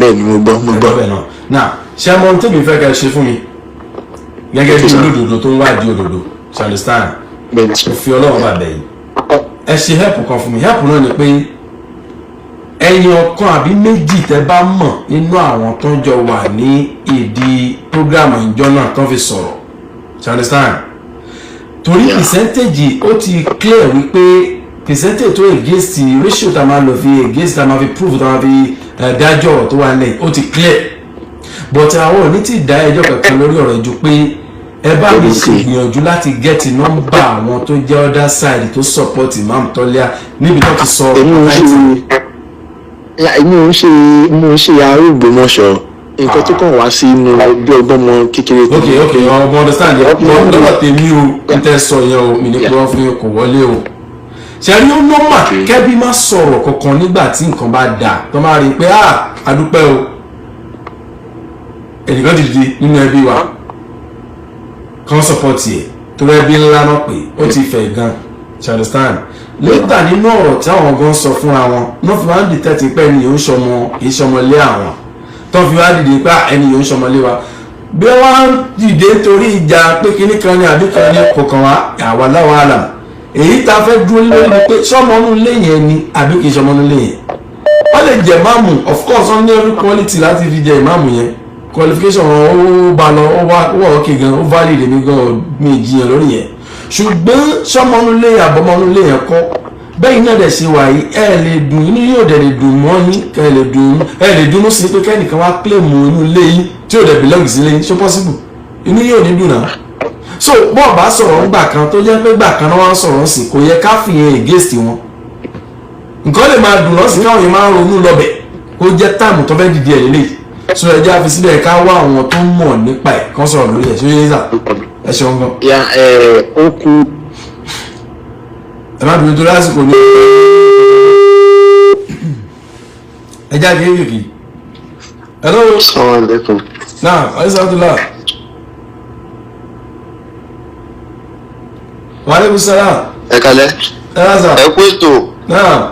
bẹ́ẹ̀ ni mo gbọ́. Now ṣé mo ń tẹ̀mí fẹ́ kẹ́ ṣe fún mi gẹ́gẹ́ bí olódodo tó ń wádìí òdodo ṣe understand mo fi Ọlọ́run bá bẹ̀yìn ẹ ṣe help kan fún mi help náà ni pé ẹ̀yin ọ̀kan àbí méjì tẹ́ bá mọ̀ nínú àwọn tó ń jọ wà ní ìdí program ìjọ náà tó fi sọ̀rọ̀ ṣe understand torí percentage ó ti clear wípé percentage tó against ratio tá a máa lò fi against tá a máa fi prove tá a máa fi dájọ́ tó wà lẹ́yìn ó ti clear but àwọn ò ní tí ì dá ẹjọ́ kankan lórí ọ̀rọ̀ ju pé ẹ bá mi ṣègbìyànjú láti get nọ́mbà àwọn tó jẹ́ other side tó support Imam Toliha níbi tó ti sọ èmi ò ń ṣe arúgbómọṣọ nǹkan tó kàn wá sí inú bí ọgbọ́n kékeré tó. ok ọmọ understand yẹn ọmọ lọ́wọ́ tèmi o n tẹ́ sọ yẹn o mi ní pé wọ́n fi kò wọlé o ṣẹ́rí ó nọ́mà kẹ́bí má sọ̀rọ̀ kankan nígbà tí nǹkan bá dà tó máa rí i pé adúpẹ́ o ẹnìkan dìde nínú ẹbí wa kan support yẹ torí ẹbí ńlá náà pé ó ti fẹ̀ gan you understand later nínú ọ̀rọ̀ tí àwọn gan sọ fúnra wọn náà fi máa ń dìtẹ́tì pé ẹni yóò ń ṣọmọ kì í ṣọmọ lé àwọn tó fi wá dìde pé ẹni yóò ń ṣọmọ lé wa bí wọ́n dìde torí ìjà pé kíní kan ní àbí kan ní kọ̀ọ̀kan wa àwa láwọn àlàm èyí tá a fẹ́ dúró lórí ni pé ṣọmọ ọdún lé yẹn ni àbí kì í ṣọmọ ọdún lé yẹn wọ́n lè jẹ ìmáàmù of course wọ́n ní every quality láti fi jẹ ìmáàmù yẹn qualification wọn ó bá lọ ó wà ókè gan ó valid èmi gan mi jiyàn lórí yẹn ṣùgbọ́n ṣọmọnú lé àbọ̀mọ́nú lé yẹn kọ́ bẹ́ẹ̀ náà dẹ̀ ṣe wà yìí ẹ lè dùn inú yóò dẹ̀ lè dùn mọ́ yín ẹ lè dùnú sí pé kẹ́nìkan wá claim inú lé yín tí ò dẹ̀ belong sí lé yín ṣó possible inú yóò ní dùn náà so bọ́ọ̀ bá sọ̀rọ̀ ńgbà kan tó jẹ́ pé gbà kan náà wọ́n sọ̀rọ̀ sí kò yẹ ká fi yẹn against wọn nǹkan lè máa dùn lọ́sìn káwọn yẹn máa ń ronú lọ́bẹ̀ kó jẹ́ táàmù tó fẹ́ dìde ẹ̀ lélẹ́yìí so ẹjẹ àfi síbẹ̀ ká wá àwọn tó mọ̀ nípa ẹ̀ kán sọ̀rọ̀ lórí ẹ̀ ṣé yéé sà ẹ ṣeun gan. ó kú. ẹ má bínú tó lásìkò ní. ẹjẹ àfi kéèké. hello. Assalamu alaikum. náà alhamdulillah. wa alaikum salaam. ẹ kalẹ́. ẹ lásà. ẹ kú ètò. náà.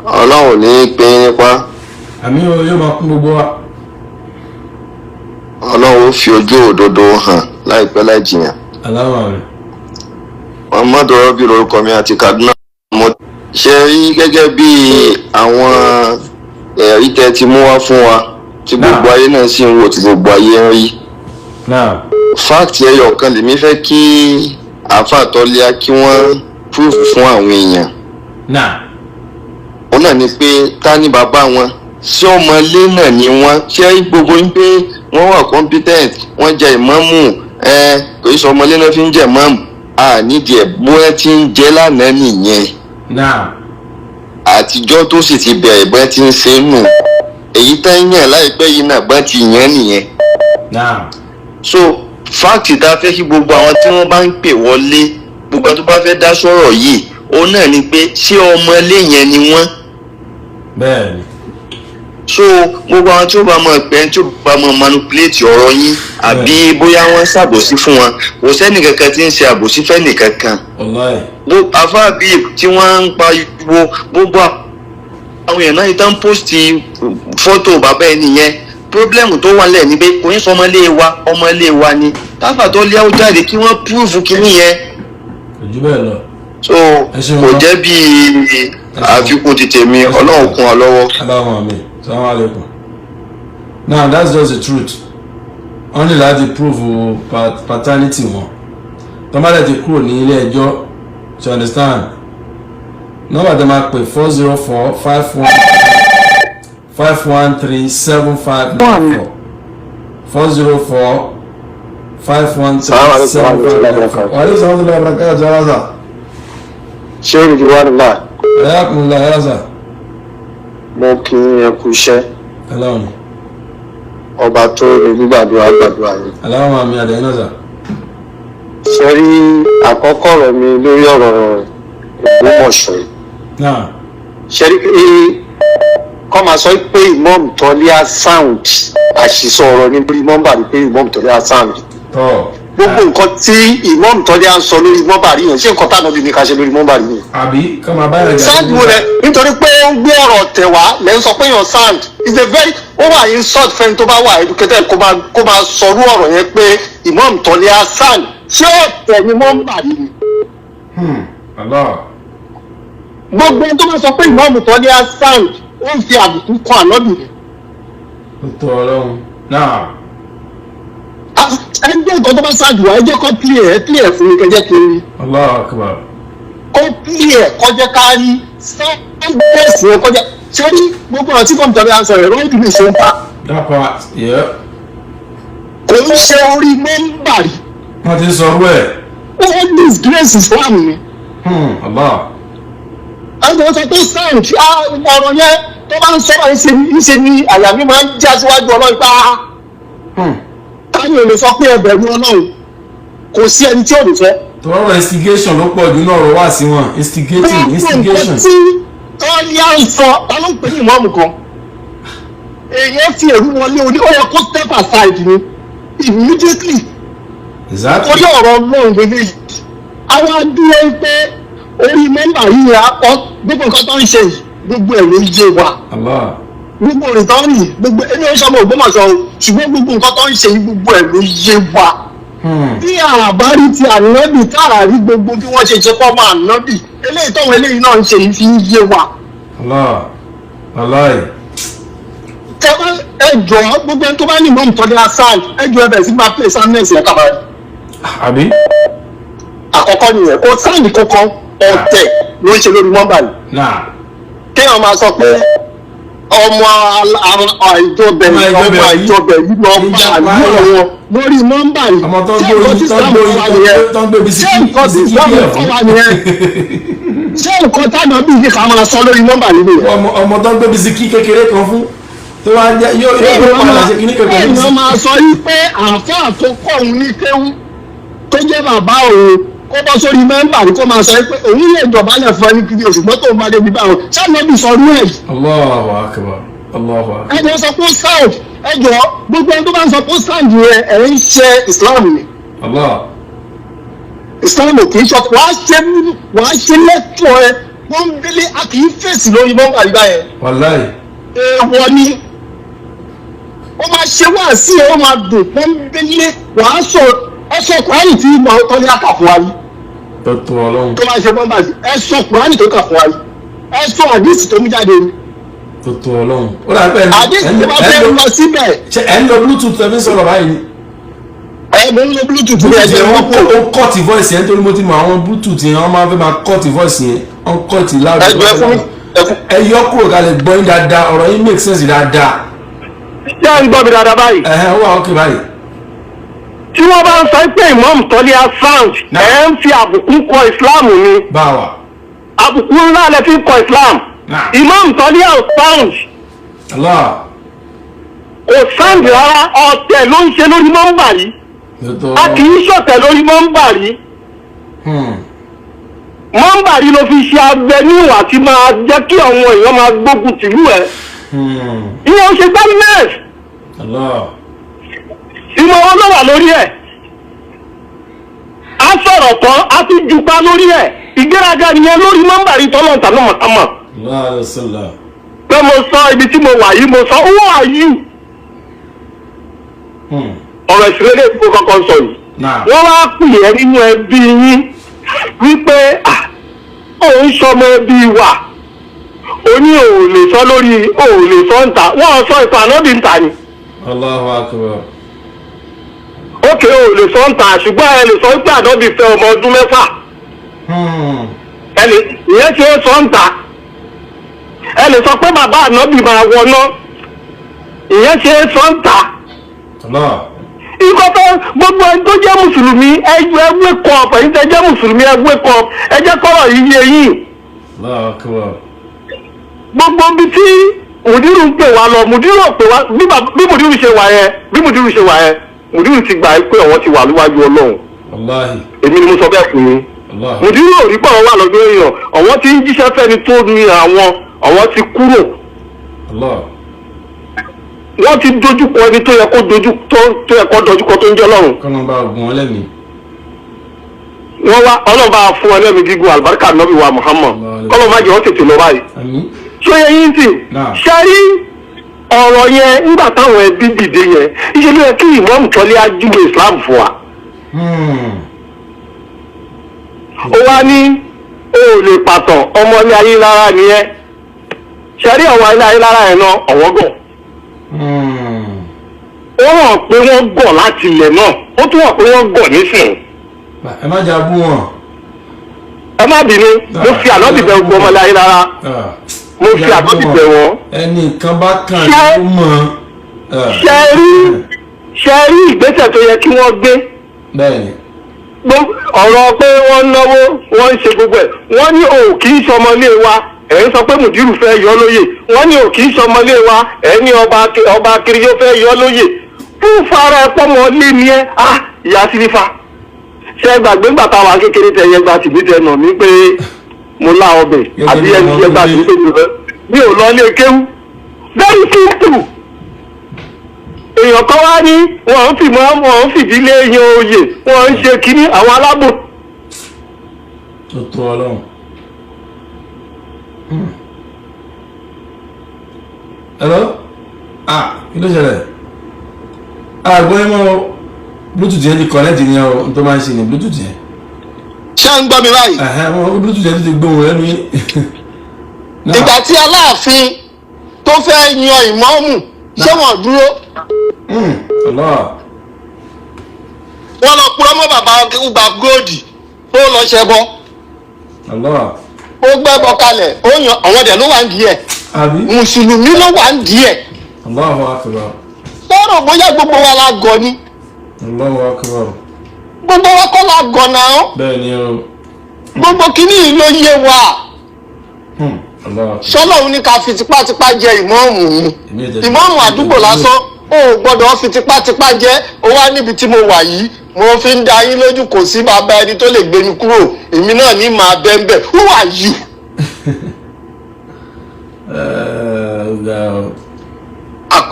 Ọlọ́run ní pín nípa. àmì yóò máa kún gbogbo wa. Ọlọ́run fi ojú òdodo hàn láìpẹ́ láì jìyàn. aláwọ̀ rẹ̀. Muhammadu Rabi lórúkọ mi àti Kaduna. mo ṣe rí gẹ́gẹ́ bí àwọn ẹ̀rí tẹ́ ti mú wá fún wa tí gbogbo ayé náà sì ń wò tí gbogbo ayé ń rí. fáàkì ẹyọ kan lèmi fẹ́ kí àáfàá Toliha kí wọ́n proof fún àwọn èèyàn. ó náà ni pé ta ni bàbá wọn ṣé ọmọlé náà ni wọ́n ṣé gbogbo ń pé wọ́n wà competent wọ́n jẹ ìmáàmù kò í sọ ọmọlé náà fi ń jẹ ìmáàmù nídìí ẹ̀ bóyá tí ń jẹ́ lánàá nìyẹn àtijọ́ tó sì ti bẹ̀rẹ̀ bá ti ń ṣe nù èyí tá ń yàn láìpẹ́ yìí náà bá ti yàn nìyẹn. so fáàkì tá a fẹ́ kí gbogbo àwọn tí wọ́n bá ń pè wọlé gbogbo tó bá fẹ́ dá sọ̀rọ̀ yìí òun náà ni pé ṣé ọmọlé yẹn ni wọ́n. bẹ́ẹ̀ni. so gbogbo àwọn tí ó bá máa pẹ́ tí ó bá máa manipulate ọ̀rọ̀ yín àbí bóyá wọ́n ṣàbòsí fún wọn kò sẹ́ni kankan tí ń ṣe àbòsí fẹ́ nìkankan. àfáàbí tí wọ́n ń pariwo gbogbo àwọn èèyàn náà ìtàn pósìtì fọ́tò bàbá ẹni yẹn pírọ́blẹ́mù tó wà lẹ̀ ni pé kò ń sọ ọmọlé wa ni táfà tó lé àwọn jáde kí wọ́n púrúfù kínní yẹn. ojú bẹ́ẹ̀ lọ. so kò jẹ́ bí àfikún ti tèmi ọlọ́run kún ọ lọ́wọ́. aláwọ̀ mi salaam alaikum. now that's just the truth only láti prove paternity wọn tọ́mọ́lẹ̀ ti kúrò ní ilé ẹjọ́ to understand nọ́mbà tó máa pè 404-513-754 404-513-754. wàhálà sọ́wọ́n tó lọ́wọ́ bàràkà jọ ọ́sà. ṣé o rí wàhálà náà. ẹ̀yà kùnlá ẹ̀yà sà. mo kí ẹ kú iṣẹ́. aláwọ̀ ni. ọba tó lè gbàdúrà yìí. aláwọ̀ àmì àdéhùn náà sà. ṣe rí àkọ́kọ́ rẹ̀ mi lórí ọ̀rọ̀ Ògbómọ̀ṣọ́ yìí. ṣe rí pé kọ́ máa sọ pé Imam Toliha sound àṣìṣọ ọ̀rọ̀ ní lórí nọ́mbà rí pé Imam Toliha sound. gbogbo nǹkan tí Imam Toliha ń sọ lórí mọ́bàrí yẹn ṣé nǹkan táwọn obìnrin ní ká ṣe lórí mọ́bàrí yẹn. àbí kọ́ máa báyọ̀ jà. sound wo rẹ nítorí pé ó ń gbé ọ̀rọ̀ tẹ̀ wá lẹ́ ń sọ pé yàn sound is a very ó wà insult fẹ́ni tó bá wà educated kó máa sọrú ọ̀rọ̀ yẹn pé Imam Toliha sound ṣé ọ̀tẹ̀ ni mọ́bàrí ni. gbogbo ẹni tó bá sọ pé Imam Toliha sound ó ń fi àbùkù kan ànábì rẹ̀. ó tó ọlọ́run náà. ẹgbẹ́ ìkan tó bá ṣáàjù wá ẹjẹ́ kọ́ clear fún mi kẹjẹ́ kiri. Allahu Akbar. kọ́ clear kọjá kárí sáńdẹ̀sì yẹn kọjá ṣé ní gbogbo ọ̀rọ̀ tí Imam Toliha sọ rẹ̀ wọ́n ti lè ṣe ń pa. that part yeah. kò ń ṣe orí mẹ́mbàrí. wọ́n ti sọ wẹ̀. all disgrace Islam ni. Allah. ẹgbẹ́ sọ pé sáǹd ọ̀rọ̀ yẹn tó bá ń sọ̀rọ̀ ìṣe ni àyà mi máa ń já síwájú Ọlọ́run pa. táyọ̀ ò lè sọ pé ẹbẹ̀rún Ọlọ́run kò sí ẹni tí ò lè fẹ́. tọ́rọ̀ instigation ló pọ̀ jù náà ọ̀rọ̀ wá sí wọn instigation. tí Toliha ń sọ ta ló ń pè ní ìmọ̀ọ́mù kan èèyàn fi èrú wọlé orí ó yẹ kó step aside ni immediately. exactly. orí ọ̀rọ̀ Ọlọ́run lélẹ̀ yìí àwọn adúlé pé orí mẹ́mbà yìí rà ọ́ gbogbo nǹkan tó ń ṣe yìí gbogbo ẹ̀ ló yé wa. Allah. gbogbo rìtọ́ọ̀nì gbogbo ẹni ó sọmọ Ògbómọ̀ṣọ́ o ṣùgbọ́n gbogbo nǹkan tó ń ṣe gbogbo ẹ̀ ló yé wa. bí àbárí ti ànábì táàrí gbogbo bí wọ́n ṣe ṣe pọ́ mọ́ ànábì eléyìí tọ́wọ́ eléyìí náà ń ṣe yìí fi ń yé wa. Allah. tẹ́wọ́ ẹjọ́ gbogbo ẹni tó bá ní Imam Toliha sound ẹjọ́ ẹbẹ̀ sí máa play soundness yẹn kàbáyé. àbí. àkọ́kọ́ nìyẹn kò sound kankan ọ̀tẹ̀ ló ń ṣe lórí mọ́bà yìí. kéèyàn máa sọ pé ọmọ àìjọbẹ̀ yìí lọ bá àlùyọ̀ wọn lórí nọ́mbà yìí. ọmọ tó ń gbé bisikì fọwọ́ nìyẹn. ṣé nǹkan táwọn bí yìí ká máa sọ lórí nọ́mbà yìí nìyẹn. ọmọ tó ń gbé bisikì kékeré kan fún tó wá jẹ yóò padà ṣe kíní kékeré. èèyàn máa sọ yìí pé àáfàá tó kọ́ òun ní kéwú tó jẹ́ bàbá òun kó bọ́ sórí mẹ́mbà ní kó máa sọ pé òun lè dọ̀bálẹ̀ fún ẹni kiri oṣù mọ́tò bá débi báwọn sáàmọ́bì sọ rú ẹ̀. Allahu Akbar. Allahu Akbar. ẹjọ́ sọ pé sound ẹjọ́ gbogbo ẹni tó bá ń sọ pé sound yẹn ẹ̀ ń ṣe Islam ni. Islam kì í sọ wàá ṣe lẹ́tọ̀ ẹ wọ́n ń délé a kì í fèsì lórí mọ́mbà yìí báyẹn. Wallahi. èèwọ̀ ni ó máa ṣe wá sí ẹ ó máa dùn wọ́n ń délé wàá sọ ẹsọ Kùránì tí Imam Toliha kà fún wa yìí. tọ́tù Ọlọ́run. tó máa ṣe bọ́mbà sí ẹsọ Kùránì tó kà fún wa yìí ẹsọ àdìsí tó mú jáde ni. tọ́tù Ọlọ́run. ó dà pẹ́ àdìsí tó bá fẹ́ lọ síbẹ̀. ṣe ẹ̀ ń lo bluetooth ẹ̀ fi sọ̀rọ̀ báyìí ni. mo ń lo bluetooth ní ẹ̀jẹ̀ wọn kó. ó kọ́ọ̀tì voice yẹn torí mo ti mọ àwọn bluetooth yẹn wọ́n máa fẹ́ máa kọ́ọ̀tì voice yẹn wọ́n kọ́ọ̀tì loud. ẹ yọ kúrò ká lè gbọ́ yín dáadáa ọ̀rọ̀ yín make sense dáadáa. ṣé ẹ ń gbọ́ mi dáadáa báyìí. ó wà ókè báyìí. tí wọ́n bá ń sọ pé Imam Toliha sound ẹ̀ ń fi àbùkù kọ Islam ni. báwa. àbùkù ńlá lẹ fi kọ Islam. Imam Toliha sound. Allah. kò sound rárá ọ̀tẹ̀ ló ń ṣe lórí mọ́mbà yìí. a kì í ṣọ̀tẹ̀ lórí mọ́mbà yìí. mọ́mbà yìí ló fi ṣe abẹ níwà tí máa jẹ́ kí àwọn èèyàn máa gbógun tìlú ẹ̀. ìyẹn ò ṣe gbámẹ́ẹ̀sì. ìmọ̀ wọn ló wà lórí ẹ̀. a sọ̀rọ̀ tán a ti jupa lórí ẹ̀. ìgbéraga nìyẹn lórí mọ́mbà yìí tọ́lọ̀ tàbí mọ̀tàmọ̀. pé mo sọ ibi tí mo wà yìí mo sọ who are you. ọ̀rọ̀ ìṣẹ̀lẹ̀ tó kọ́kọ́ sọ yìí. wọ́n wá pè é nínú ẹbí yín wípé òun sọmọ ẹbí wa ó ní òun lè sọ lórí òun lè sọ ń ta wọ́n sọ ìtàn ànábì ń ta ni. Allahu Akbar. ókè òun lè sọ ń ta ṣùgbọ́n ẹ lè sọ pé ànábì fẹ́ ọmọ ọdún mẹ́fà. ìyẹn ṣe é sọ ń ta ẹ lè sọ pé bàbá ànábì máa wọná ìyẹn ṣe é sọ ń ta. ikọ́ tó gbogbo ẹni tó jẹ́ mùsùlùmí ẹ wake up ẹ̀yin tẹ́ jẹ́ mùsùlùmí ẹ wake up ẹ jẹ́ kọ́rọ̀ yìí yé yín. gbogbo ibi tí mùdírù ń pè wá lọ mùdírù ò pè wá bí mùdírù ṣe wà yẹn mùdírù ti gbà pé àwọn ti wà níwájú Ọlọ́run. èmi ni mo sọ bẹ́ẹ̀ fún yín. mùdírù ò rí pé àwọn wà lọ́dún èèyàn àwọn tí ń jíṣẹ́ fẹ́ni tó ní àwọn ti kúrò. wọ́n ti dojúkọ ẹni tó yẹ kó dojúkọ tó ń jẹ́ Ọlọ́run. kọ́nọ̀bá ògùn ọlẹ́mìí. wọ́n wá ọlọ́ba fún ẹlẹ́mìí gígùn àlùbáríkà nọ́bì wa Muhammad kọ́lọ́ má jẹ́ wọ́n tètè lọ báyìí. ṣó yẹ yín tì ṣe rí ọ̀rọ̀ yẹn nígbà táwọn ẹbí dìde yẹn ìṣe ló yẹ kí ìmọ̀ọ́mù Toliha júwe Islam fún wa. ó wá ní o ò lè pàtàn ọmọ ní ayé lára nìyẹn ṣe rí ọmọ ní ayé lára yẹn náà ọ̀wọ́ gọ̀. ó hàn pé wọ́n gọ̀ láti ilẹ̀ náà ó tún hàn pé wọ́n gọ̀ nísìnyí. ẹ má jà bú wọn. ẹ má bínú mo fi ànábì bẹ̀ gbọ́ ọmọlẹ́ ayé rárá mo fi ànábì bẹ̀ wọ́n. ẹnì kan bá kàn ló mọ̀. ṣe rí ìgbésẹ̀ tó yẹ kí wọ́n gbé. bẹ́ẹ̀ni. ọ̀rọ̀ pé wọ́n náwó wọ́n ń ṣe gbogbo ẹ̀ wọ́n ní o kì í sọmọlé wa ẹ̀ ń sọ pé mùdírù fẹ́ yọ lóyè wọ́n ní o kì í sọmọlé wa ẹ̀ ní ọba kiri yóò fẹ́ yọ lóyè fún fara ẹ̀pọ̀ mọ́ lé ní ẹ́ ìyá sílífà. ṣe gbàgbé ńgbà táwa kékeré tẹ yẹ gba tìbí tẹ nà mí pé mo lá ọbẹ̀ àbí ẹni yẹ gba tìbí tẹ mi ò lọ ilé kéwú very simple. èèyàn kan wá ní wọ́n ń fìdílé yan oyè wọ́n ń ṣe kínní àwọn alábò. tó tó Ọlọ́run. hello kí ló ṣẹlẹ̀ àgbọn ẹ mọ́ bluetooth yẹn ti connect ní ọ tó máa ń ṣe ní bluetooth yẹn. ṣé ń gbọ́ mi báyìí. bluetooth yẹn ti gbóhùn ẹnu yín. ìgbà tí Aláàfin tó fẹ́ yan ìmọ̀ọ́mù ṣé wọ́n dúró. wọ́n lọ purọ́ mọ́ bàbá gba góòdì ó lọ ṣẹbọ. ó gbẹ́bọ kalẹ̀ ó yan àwọn dẹ̀ ló wà ń di ẹ̀. mùsùlùmí ló wà ń di ẹ̀. lọ́rọ̀ bóyá gbogbo wa la gọ̀ ni. gbogbo wa kọ́ la gọ̀ náà. bẹ́ẹ̀ni o. gbogbo kìíní yìí ló yé wa. sọ́lọ́run ní ká fi tipátipá jẹ ìmọ̀ọ́mù ni ìmọ̀ọ́mù àdúgbò lásán ó gbọ́dọ̀ fi tipátipá jẹ ó wá níbi tí mo wà yìí mo fi ń da yín lójú kò sí bàbá ẹni tó lè gbé mi kúrò èmi náà ní màá bẹ́ńbẹ́ who are you.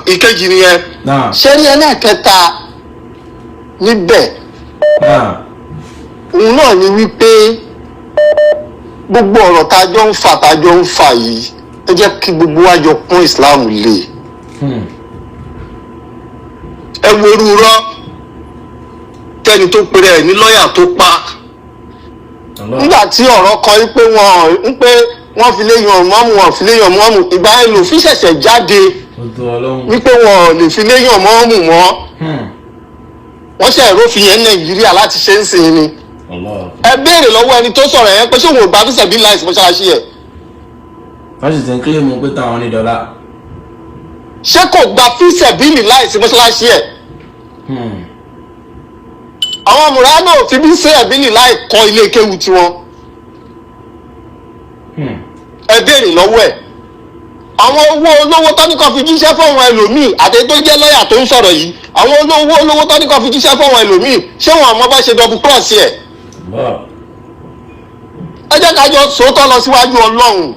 ìkejì nìyẹn ṣé ní ẹlẹ́ẹ̀kẹta níbẹ̀ òun náà ni wípé gbogbo ọ̀rọ̀ tájọ́ ń fà yìí ẹ jẹ́ kí gbogbo wa jọ pọ́n Islam lé ẹ wo orú rọ́ tẹ́ni tó pèrè ẹ̀ ní lọ́ọ̀yà tó pa nígbà tí ọ̀rọ̀ kan pé wọ́n fi léyàn mọ́mù wọ́n fi léyàn mọ́mù ìgbà yẹn lòfin ṣẹ̀ṣẹ̀ jáde wípé wọn ò lè fi léyàn mọ́mù mọ́ wọ́n ṣe ìrófin yẹn Nàìjíríà láti ṣe ń sìn ni ẹ béèrè lọ́wọ́ ẹni tó sọ̀rọ̀ yẹn pé ṣé òun ò gbà fíṣẹ̀ bí láìsí mọ́ṣáláṣí ẹ̀. wọ́n sì ti ń kílè mú pé táwọn ní dọ́là. ṣé kò gba fíṣẹ̀ bí láìsí mọ́ṣáláṣí ẹ̀. àwọn mùránà ò fi bí ṣe ẹ̀bí láì kọ́ ilé kéwu tiwọn. ẹ béèrè lọ́wọ́ ẹ̀. àwọn owó olówó tọ́níkan fi jíṣẹ́ fọ́wọn ẹlòmíì àti tó jẹ́ lọ́ọ̀yà tó ń sọ̀rọ̀ yìí àwọn olówó tọ́níkan fi jíṣẹ́ fọ́wọn ẹlòmíì ṣé wọn àmọ́ bá ṣe double cross ẹ̀. ẹ jẹ́ ká jọ sòótọ́ lọ síwájú Ọlọ́run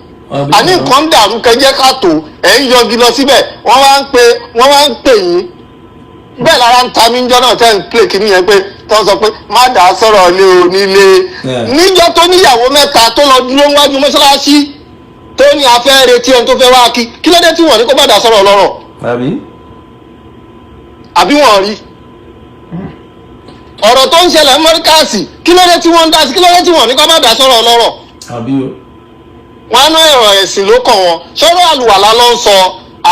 àní nǹkan ń dàrú kẹjẹ́ ká tó ẹ̀ ń yọgi lọ síbẹ̀ wọ́n wá ń pè yín bẹ́ẹ̀ lára ń ta mí ń jọ́ náà tẹ́ ń pè kí nìyẹn pé tó sọ pé má dàá sọ̀rọ̀ lé onílé níjọ́ tó níyàwó mẹ́ta tó lọ dúró wájú mọ́ṣáláṣí tó ní afẹ́ retí ẹni tó fẹ́ wá kí ló dé tí wọ́n ní kó má dàá sọ̀rọ̀ lọ́rọ̀ àbí wọ́n rí ọ̀rọ̀ tó ń ṣẹlẹ̀ mọ́ríkàsì kí ló dé tí wọ́n ń dá sí kí ló dé tí wọ́n ní kó má dàá sọ̀rọ̀ lọ́rọ̀ wọn á ná ẹ̀rọ ẹ̀sìn ló kàn wọ́n sọ̀rọ̀ àlùwàlá ló ń sọ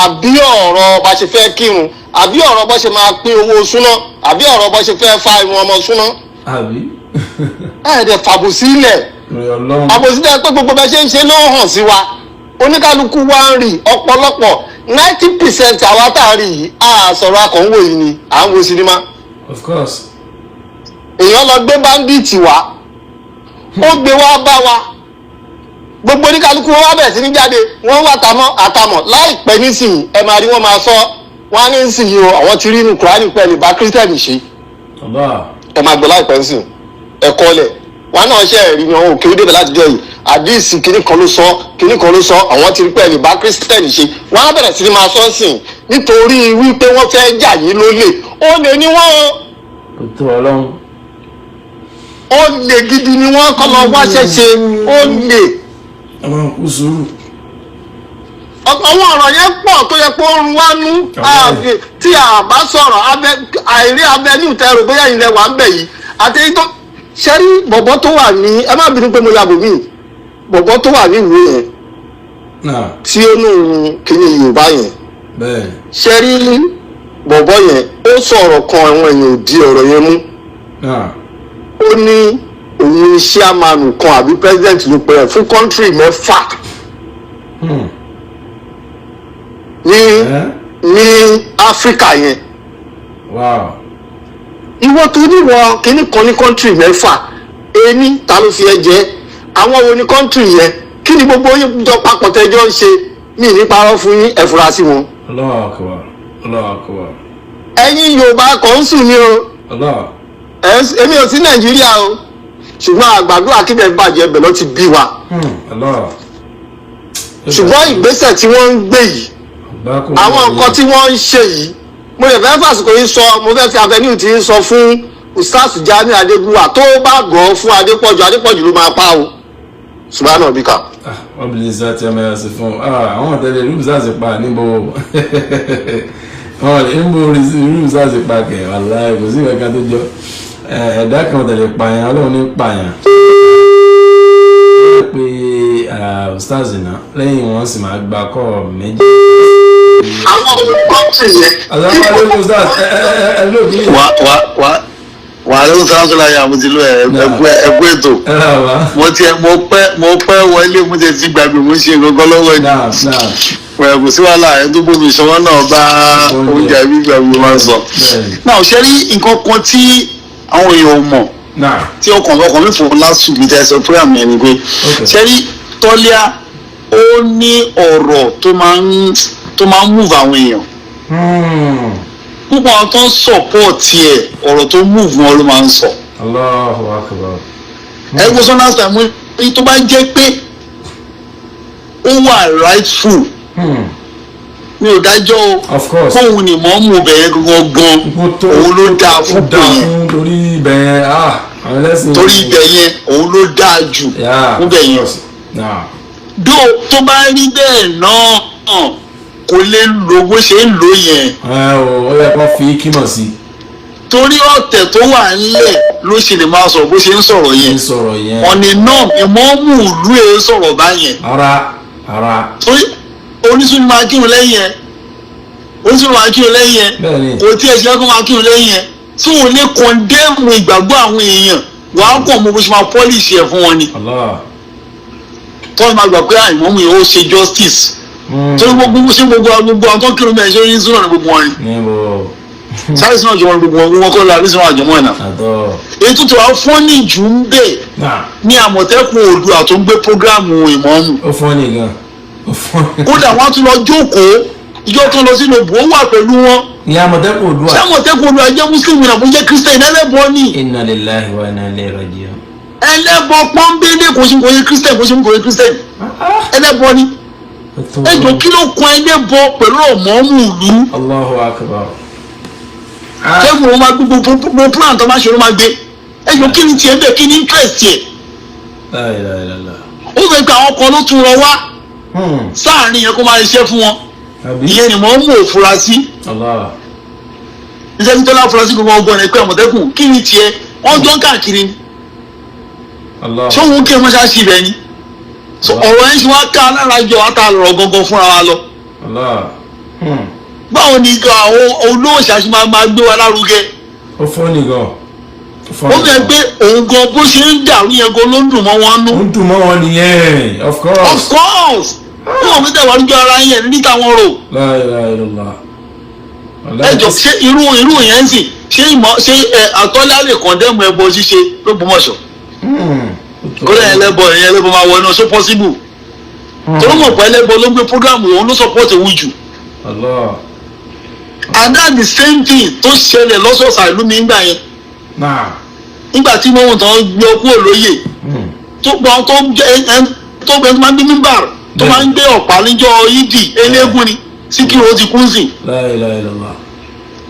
àbí ọ̀rọ̀ bá ṣe fẹ́ kírun àbí ọ̀rọ̀ bó ṣe máa pín owó súná àbí ọ̀rọ̀ bó ṣe fẹ́ fa ìwọ̀n ọmọ súná. ẹ̀ẹ́dẹ̀ fàbùsí ilẹ̀ àbòsí dẹ́ pé gbogbo bẹ́ẹ̀ ṣe ń ṣe náà hàn sí wa oníkálukú wa ń rí ọ̀pọ̀lọpọ̀ 90% àwa tá a rí yìí a sọ̀rọ̀ akọ̀wé yìí ni à ń wo sinimá. of course. èèyàn lọ gbé báńdíìtì wá ó gbé wá bá wa gbogbo oníkálukú wọn wá bẹ̀rẹ̀ sí ní jáde wọ́n wá àtàmọ̀ láìpẹ́ nísìnyí ẹ máa rí wọ́n máa sọ wọ́n á ní nísìnyí o àwọn ti rí inú Kùránì pẹ̀lú bá kírísítẹ́nì ṣe ẹ máa gbọ́ láìpẹ́ nísìnyí ẹ̀kọ́ lẹ̀ wọn náà ṣe ẹ̀rí ni wọn ò kéwú débẹ̀ láti jọ yìí àdìsí kìnnì kan ló sọ àwọn ti rí pẹ̀lú bá kírísítẹ́nì ṣe wọ́n á bẹ̀rẹ̀ sí ní máa sọ sìn nítorí wípé wọ́n fẹ́ jà yín lólè ó lè ní wọ́n kò tó ọlọ́run ó lè gidi ni wọ́n kọ́ lọ wáṣẹ́ ṣe ó lè. ọmọ kú sùúrù. àwọn ọ̀rọ̀ yẹn pọ̀ tó yẹ pé ó ń wánú tí a bá sọ̀rọ̀ àìrí abẹ́nú tẹrù bóyá ilẹ̀ wà ń bẹ̀ yìí àti tó ṣẹ́rí bọ̀bọ̀ tó wà ní ẹ má bínú pé mo yàgò mí bọ̀bọ̀ tó wà ní ìwé yẹn tí ó nù kíní Yorùbá yẹn ṣẹ́rí bọ̀bọ̀ yẹn ó sọ̀rọ̀ kan àwọn èèyàn ò di ọ̀rọ̀ yẹn mú ó ní òun iṣẹ́ àmàlù kan àbí president ló pẹ̀rẹ̀ fún kọ́ńtírì mẹ́fà ní Áfíríkà yẹn ìwọ tó níwọ kíní kan ní kọ́ńtírì mẹ́fà ẹni ta ló fi ẹ jẹ àwọn wo ní kọ́ńtírì yẹn kí ni gbogbo yín jọ papọ̀ tẹ́jọ́ ń ṣe mí ní parọ́ fún yín ẹ fura sí wọn. Allahu Akbar, Allahu Akbar. ẹ̀yin Yorùbá kan ń sùn ní o èmi ò sí Nàìjíríà o ṣùgbọ́n àgbàdo akíndẹ̀ bàjẹ́ bẹ̀ ló ti bí wa ṣùgbọ́n ìgbésẹ̀ tí wọ́n ń gbé yìí àwọn nǹkan tí wọ́n ń ṣe yìí mo lè fẹ́ fàsìkò yìí sọ mo fẹ́ fi avenue tí ń sọ fún Ustaz Jamiu Adégúnwà tó bá gàn fún Adépọ̀jù ló máa pa o ṣùgbọ́n náà bí ká. wọ́n bí lè sá tí a máa ṣe fún àwọn ọ̀tẹ̀lẹ̀ ìlú ìsáàsì pa níbo ìlú ìsáàsì pa kẹ̀ wàláhì kò sí ìwẹ̀ká tó jọ ẹ̀dá kan ọ̀tẹ̀lẹ̀ pààyàn Ọlọ́run ní pààyàn pé Ustaz náà lẹ́yìn wọn sì máa gba kọ́ méjì. àwọn olùkọ́ ti yẹ. asalaamualeykum Ustaz wà á lóun sáà sọ́la yà mo ti lọ ẹ̀kú ètò mo pẹ́ wọlé mo ti gbàgbé mo ṣe gbogbo lọ́wọ́ ni kò sí wàhálà ẹ̀ tó bómi ìṣọwọ́ náà bá oúnjẹ gbígbàgbé máa ń sọ. náà ṣe rí nǹkan kan tí àwọn èèyàn mọ̀ tí ọkàn mi fò lásù mi tẹ́ sọ program yẹn ni pé ṣe rí Toliha ó ní ọ̀rọ̀ tó máa ń move àwọn èèyàn púpọ̀ àwọn tó ń sọ̀pọ̀tì ẹ̀ ọ̀rọ̀ tó move wọn ló máa ń sọ. Allahu Akbar. ẹgbẹ́ sọ́nà sàmú èyí tó bá jẹ́ pé ó wà rightful mi ò dájọ́ kóhun ni mò ń mú bẹ̀rẹ̀ gangan òun ló dáa fún bẹ̀yẹn torí bẹ̀yẹn òun ló dáa jù fún bẹ̀yẹn tó bá rí bẹ́ẹ̀ náà kò lè lo bó ṣe ń lò yẹn. ó yẹ kó fi kímọ̀ sí. torí ọ̀tẹ̀ tó wà nílẹ̀ ló ṣe lè máa sọ̀rọ̀ bó ṣe ń sọ̀rọ̀ yẹn. ọ̀nì náà ìmọ̀ọ́mù ìlú ẹ̀ sọ̀rọ̀ báyẹn. ara. torí oníṣùnú máa kírun lẹ́yìn ẹ̀ kò tí ẹ̀ ṣe kó máa kírun lẹ́yìn ẹ̀ tí wọ́n lè kọ́ndẹ́mù ìgbàgbọ́ àwọn èèyàn wàá kàn mọ́ bó ṣe máa pọ́lìṣì ẹ̀ fún wọn ni. tọ́lá máa gbà pé ìmọ̀ọ́mù yẹn ó ṣe justice torí gbogbo àwọn tó kírun bẹ́ẹ̀ ṣe orí sínú gbogbo wọn ni sáré sínú àjọmọ́ gbogbo wọn kọ́ la rí sínú àjọmọ́ ẹ̀ náà èyí tó ti wá fọ́nì jù ń bẹ̀ ní Àmọ̀tẹ́kùn Oòduà tó ń gbé prógráàmù ìmọ̀ọ́mù ó fọ́nì gan kódà wọ́n tún lọ jókòó ìjọ tó lọ sínú òbò wà pẹ̀lú wọn ní Àmọ̀tẹ́kùn Oòduà ṣé Àmọ̀tẹ́kùn Oòduà jẹ́ mùsùlùmí náà bó jẹ́ kírísítẹ̀nì ẹlẹ́bọ ni. Inna lillahi wa inna ilayhi raji'un. ẹlẹ́bọ pọ́nbélé kò sí kírísítẹ̀nì ẹlẹ́bọ ni ẹjọ kí ló kún ẹgbẹ́ bọ pẹ̀lú ọ̀mọ́mù ìlú. Allahu Akbar. kẹ́gùn wọn máa gbogbo plan tó máa ṣe ló máa gbé ẹjọ kí ni tiẹ̀ bẹ́ẹ̀ kí ni interest tiẹ̀. ó fẹ́ gba àwọn kan ló tún rọ wá sáàrin yẹn kó máa ṣiṣẹ́ fún wọn ìyẹn ni wọ́n mú òfurasí. iṣẹ́ tí Tọ́lá furasí gbogbo ọgbọ́n ẹ̀ pé Àmọ̀tẹ́kùn kí ni tiẹ̀ wọ́n jọ ń káàkiri ni. ṣé òun kí ẹ mọ́ ṣáà ṣì bẹ́ẹ̀ ni ọ̀rọ̀ yẹn ṣe wá ká alárajọ àtàlọ́rọ̀ gangan fúnra wa lọ. báwo ni àwọn olówó ṣàṣì máa gbé wa lárugẹ. ó fọ́ ni gan. ó fẹ́ pé òun gan bó ṣe ń dàrú yẹn gan ló ń dùn mọ́ wọn nú. ó ń dùn mọ́ wọn nìyẹn of course. wọ́n fi tẹ̀wá níjọ́ ara yẹn níta wọn rò. La ilaha illallah. ẹjọ ṣé irú yẹn ń sìn ṣé Toliha lè kọ̀ndẹ́mù ẹbọ ṣíṣe l'Ógbómọ̀ṣọ́. kódà ẹlẹ́bọ máa wọ iná ṣó possible torí mọ̀ pé ẹlẹ́bọ ló ń gbé program òun ló support òun jù. and that's the same thing tó ṣẹlẹ̀ lọ́sọ̀ọ̀sà ìlú mi ńgbà yẹn nígbà tí wọ́n tán gbé ọkú olóyè tó gbọ́n tó gbẹ́ tó máa ń gbé mímbàr tó máa ń gbé ọ̀pá níjọ́ yídì eléégún ni Síkírù ó ti kú sí.